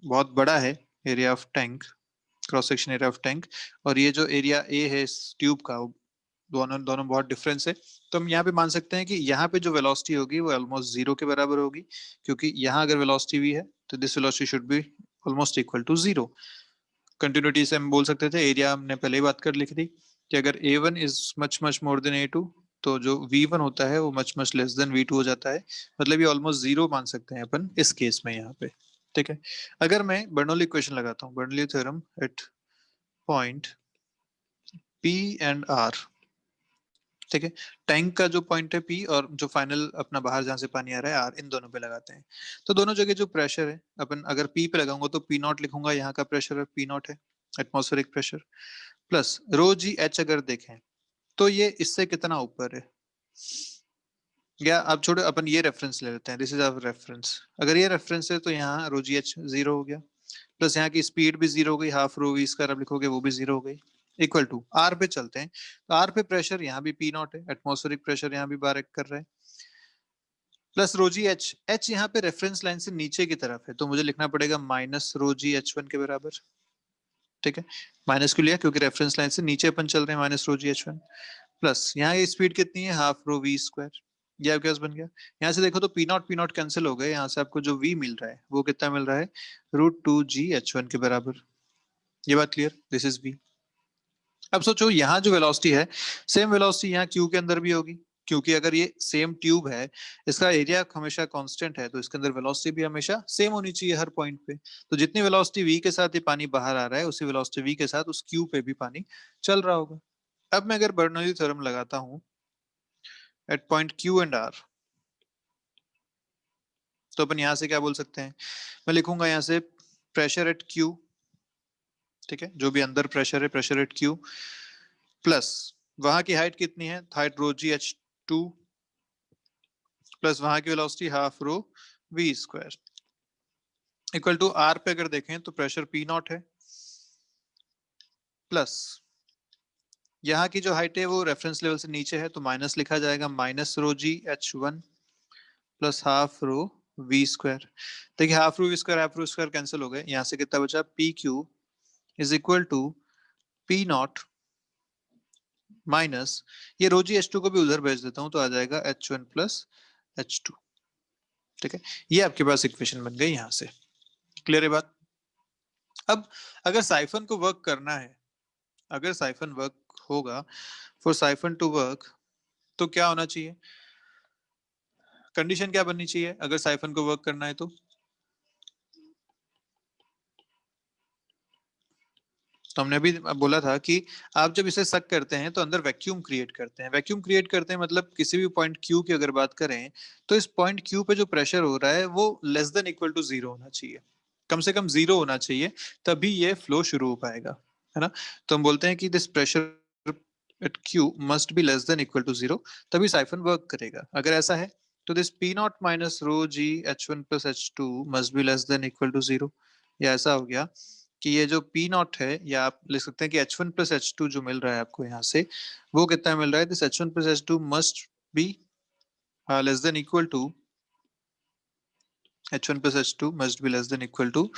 बहुत बड़ा है, area of tank, cross section area of tank. और ये जो एरिया ए है इस ट्यूब का, दोनों दोनों बहुत डिफरेंस है। तो हम यहाँ पे मान सकते हैं कि यहाँ पे जो वेलोसिटी होगी वो ऑलमोस्ट जीरो के बराबर होगी, क्योंकि यहाँ अगर वेलोसिटी v है तो this velocity should be almost equal to zero. Continuity से हम बोल सकते थे, एरिया हमने पहले ही बात कर लिखी थी कि अगर a1 is much much more than a2 तो जो v1 होता है वो much much less than v2 हो जाता है। मतलब ये ऑलमोस्ट जीरो मान सकते हैं अपन इस केस में यहाँ पे, ठीक है। अगर मैं बर्नौली इक्वेशन लगाता हूँ, Bernoulli theorem at point P and R, ठीक है। टैंक का जो पॉइंट है P और जो फाइनल अपना बाहर जहां से पानी आ रहा है R, इन दोनों पे लगाते हैं। तो दोनों जगह जो प्रेशर है, अपन अगर P पे लगाऊंगा तो P नॉट लिखूंगा, यहाँ का प्रेशर है P नॉट है, एटमॉस्फेरिक प्रेशर, प्लस रो जी एच अगर देखें तो ये इससे कितना ऊपर है। या अब छोड़ो, अपन ये रेफरेंस ले लेते हैं, दिस इज आवर रेफरेंस। अगर ये रेफरेंस है तो यहाँ रो जी एच जीरो हो गया, प्लस यहाँ की स्पीड भी जीरो हो गई, हाफ रो वी स्क्वायर आप लिखोगे वो भी जीरो हो गई, इक्वल टू आर पे चलते हैं। तो आर पे प्रेशर यहाँ भी पी नॉट है, एटमॉस्फेरिक प्रेशर यहाँ भी बार एक कर रहे हैं, प्लस रो जी एच, एच यहाँ पे रेफरेंस लाइन से नीचे की तरफ है तो मुझे लिखना पड़ेगा माइनस रो जी एच वन के बराबर, ठीक है। माइनस क्यों लिया, क्योंकि रेफरेंस लाइन से नीचे अपन चल रहे हैं, माइनस रो जी एच वन, प्लस यहाँ की स्पीड कितनी है, हाफ रो वी स्क्वायर। ये आपके पास बन गया। यहाँ से देखो तो पी नॉट कैंसिल हो गए, यहाँ से आपको जो v मिल रहा है वो कितना मिल रहा है, √2g h1 के बराबर। ये बात क्लियर, दिस इज v। अब सोचो यहाँ जो वेलोसिटी है, सेम वेलोसिटी यहाँ क्यू के अंदर भी होगी, क्योंकि अगर ये सेम ट्यूब है, इसका एरिया हमेशा कांस्टेंट है, तो इसके अंदर वेलोसिटी भी हमेशा सेम होनी चाहिए हर पॉइंट पे। तो जितनी वेलोसिटी v के साथ ये पानी बाहर आ रहा है उसी वेलोसिटी v के साथ उस क्यू पे भी पानी चल रहा होगा। अब मैं अगर बर्नौली थ्योरम लगाता हूँ at point Q and R, तो अपन यहाँ से क्या बोल सकते हैं, मैं लिखूंगा यहाँ से प्रेशर एट Q, ठीक है, जो भी अंदर प्रेशर है, प्रेशर एट Q, प्लस वहां की हाइट कितनी है, हाइट रो जी एच टू, प्लस वहां की velocity half rho v square, equal to R पे अगर देखें तो प्रेशर पी नॉट है, प्लस यहाँ की जो हाइट है वो रेफरेंस लेवल से नीचे है तो माइनस लिखा जाएगा, माइनस रो जी h one plus half rho v square. देखिए हाफ रो स्क्वायर कैंसिल हो गए, यहाँ से कितना बचा, p q is equal to P naught minus, ये रो जी एच टू को भी उधर भेज देता हूं तो आ जाएगा H one plus H two, ठीक है। ये आपके पास इक्वेशन बन गई यहाँ से, क्लियर है बात। अब अगर साइफन को वर्क करना है, अगर साइफन वर्क होगा, फॉर साइफन टू वर्क तो क्या होना चाहिए, कंडीशन क्या बननी चाहिए अगर साइफन को वर्क करना है तो हमने अभी बोला था कि आप जब इसे सक करते हैं तो अंदर वैक्यूम क्रिएट करते हैं, वैक्यूम क्रिएट करते हैं मतलब किसी भी पॉइंट क्यू की अगर बात करें तो इस पॉइंट क्यू पे जो प्रेशर हो रहा है वो less than equal to zero होना चाहिए, कम से कम जीरो होना चाहिए, तभी ये फ्लो शुरू हो पाएगा, है ना। तो हम बोलते हैं कि this pressure at q must be less than equal to zero, तभी साइफन वर्क करेगा। अगर ऐसा है तो this P naught minus rho ji h one plus H two must be less than equal to zero. या ऐसा हो गया कि ये जो पी नॉट है, या आप लिख सकते हैं कि H one plus H two जो मिल रहा है आपको यहाँ से, वो कितना मिल रहा है, this H one plus H two must be less than equal to, H one plus H two must be less than equal to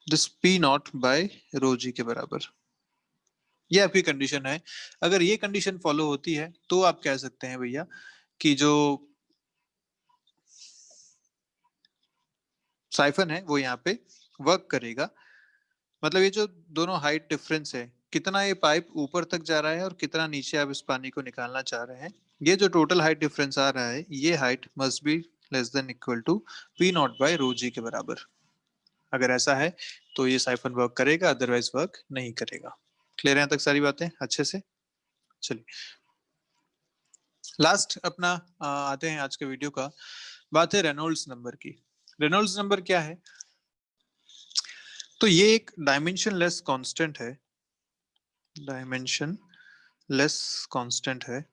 this P naught by rho G के बराबर। ये आपकी कंडीशन है। अगर ये कंडीशन फॉलो होती है तो आप कह सकते हैं भैया कि जो साइफन है वो यहाँ पे वर्क करेगा। मतलब ये जो दोनों हाइट डिफरेंस है, कितना ये पाइप ऊपर तक जा रहा है और कितना नीचे आप इस पानी को निकालना चाह रहे हैं, ये जो टोटल हाइट डिफरेंस आ रहा है ये height must be less than equal to P naught by rho G के बराबर। अगर ऐसा है तो ये साइफन वर्क करेगा, अदरवाइज वर्क नहीं करेगा। क्लियर है यहाँ तक सारी बातें अच्छे से। चलिए लास्ट अपना आते हैं आज के वीडियो का, बात है रेनॉल्ड्स नंबर की। रेनॉल्ड्स नंबर क्या है, तो ये एक डायमेंशन लेस कांस्टेंट है, डायमेंशन लेस कांस्टेंट है।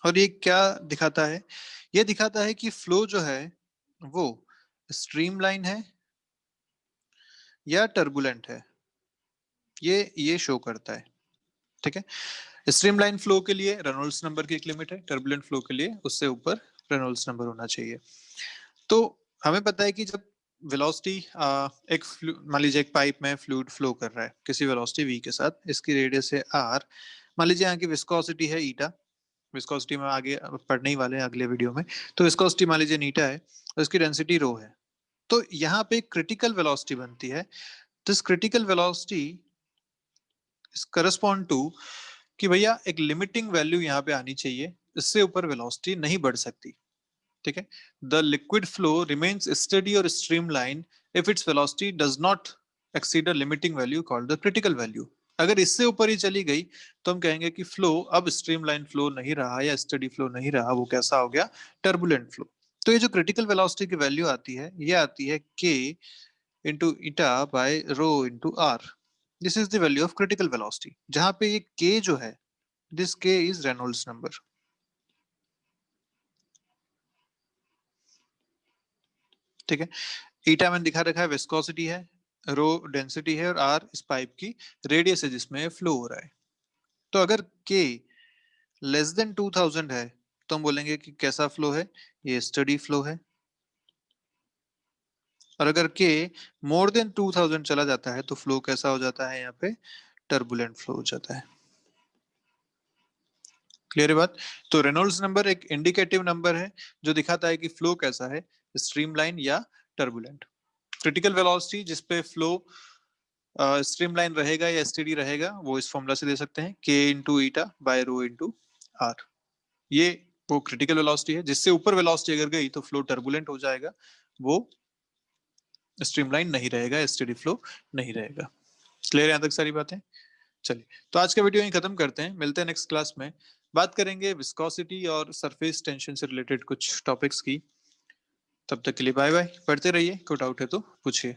और ये क्या दिखाता है, ये दिखाता है कि फ्लो जो है वो स्ट्रीमलाइन है या टर्बुलेंट है, ये शो करता है। ठीक है, स्ट्रीमलाइन फ्लो के लिए रेनॉल्ड्स नंबर की एक लिमिट है, टर्बुलेंट फ्लो के लिए उससे ऊपर रेनॉल्ड्स नंबर होना चाहिए। तो हमें पता है कि जब वेलोसिटी एक मान लीजिए एक पाइप में फ्लूइड फ्लो कर रहा है किसी वेलोसिटी v के साथ, इसकी रेडियस है r, मान लीजिए यहाँ की विस्कोसिटी है ईटा, विस्कोसिटी में आगे पढ़ने ही वाले हैं अगले वीडियो में, तो विस्कोसिटी मान लीजिए नीटा है और इसकी डेंसिटी रो है। तो यहाँ पे क्रिटिकल वेलोसिटी बनती है। This critical velocity is correspond to कि भैया एक लिमिटिंग वैल्यू यहाँ पे आनी चाहिए, इससे ऊपर वेलोसिटी नहीं बढ़ सकती। ठीक है, the liquid flow remains steady और streamline if its velocity does not exceed a limiting value called the critical value. अगर इससे ऊपर ही चली गई तो हम कहेंगे कि फ्लो अब स्ट्रीमलाइन फ्लो नहीं रहा या स्टेडी फ्लो नहीं रहा, वो कैसा हो गया, टर्बुलेंट फ्लो। तो ये जो क्रिटिकल वेलोसिटी की वैल्यू आती है, ये आती है k into eta by rho into r. This is the value of critical velocity, जहां पे ये k जो है, this k is Reynolds number. ठीक है, ईटा मैंने दिखा रखा है विस्कोसिटी है, रो डेंसिटी है और आर इस पाइप की रेडियस है जिसमें फ्लो हो रहा है। तो अगर k लेस देन 2000 है तो हम बोलेंगे कि कैसा फ्लो है, ये स्टडी फ्लो है। और अगर k मोर देन 2000 चला जाता है तो फ्लो कैसा हो जाता है, यहाँ पे टर्बुलेंट फ्लो हो जाता है। क्लियर है बात? तो रेनॉल्ड्स नंबर एक इंडिकेटिव नंबर है जो दिखाता है कि फ्लो कैसा है, स्ट्रीमलाइन या टर्बुलेंट। क्रिटिकल वेलोसिटी जिसपे फ्लो स्ट्रीमलाइन रहेगा या एसटीडी रहेगा, वो इस फॉर्मूला से दे सकते हैं, k into eta by rho into r. ये वो क्रिटिकल वेलोसिटी है, जिससे ऊपर वेलोसिटी अगर गई तो फ्लो टर्बुलेंट हो जाएगा, वो स्ट्रीमलाइन नहीं रहेगा, एसटीडी फ्लो नहीं रहेगा। क्लियर है यहाँ तक सारी बातें? चलिए, तो आज का वीडियो यहीं खत्म करते हैं, मिलते हैं नेक्स्ट क्लास में, बात करेंगे विस्कोसिटी और सरफेस टेंशन से रिलेटेड कुछ टॉपिक्स की। तब तक के लिए बाय बाय, पढ़ते रहिए, कोई डाउट है तो पूछिए।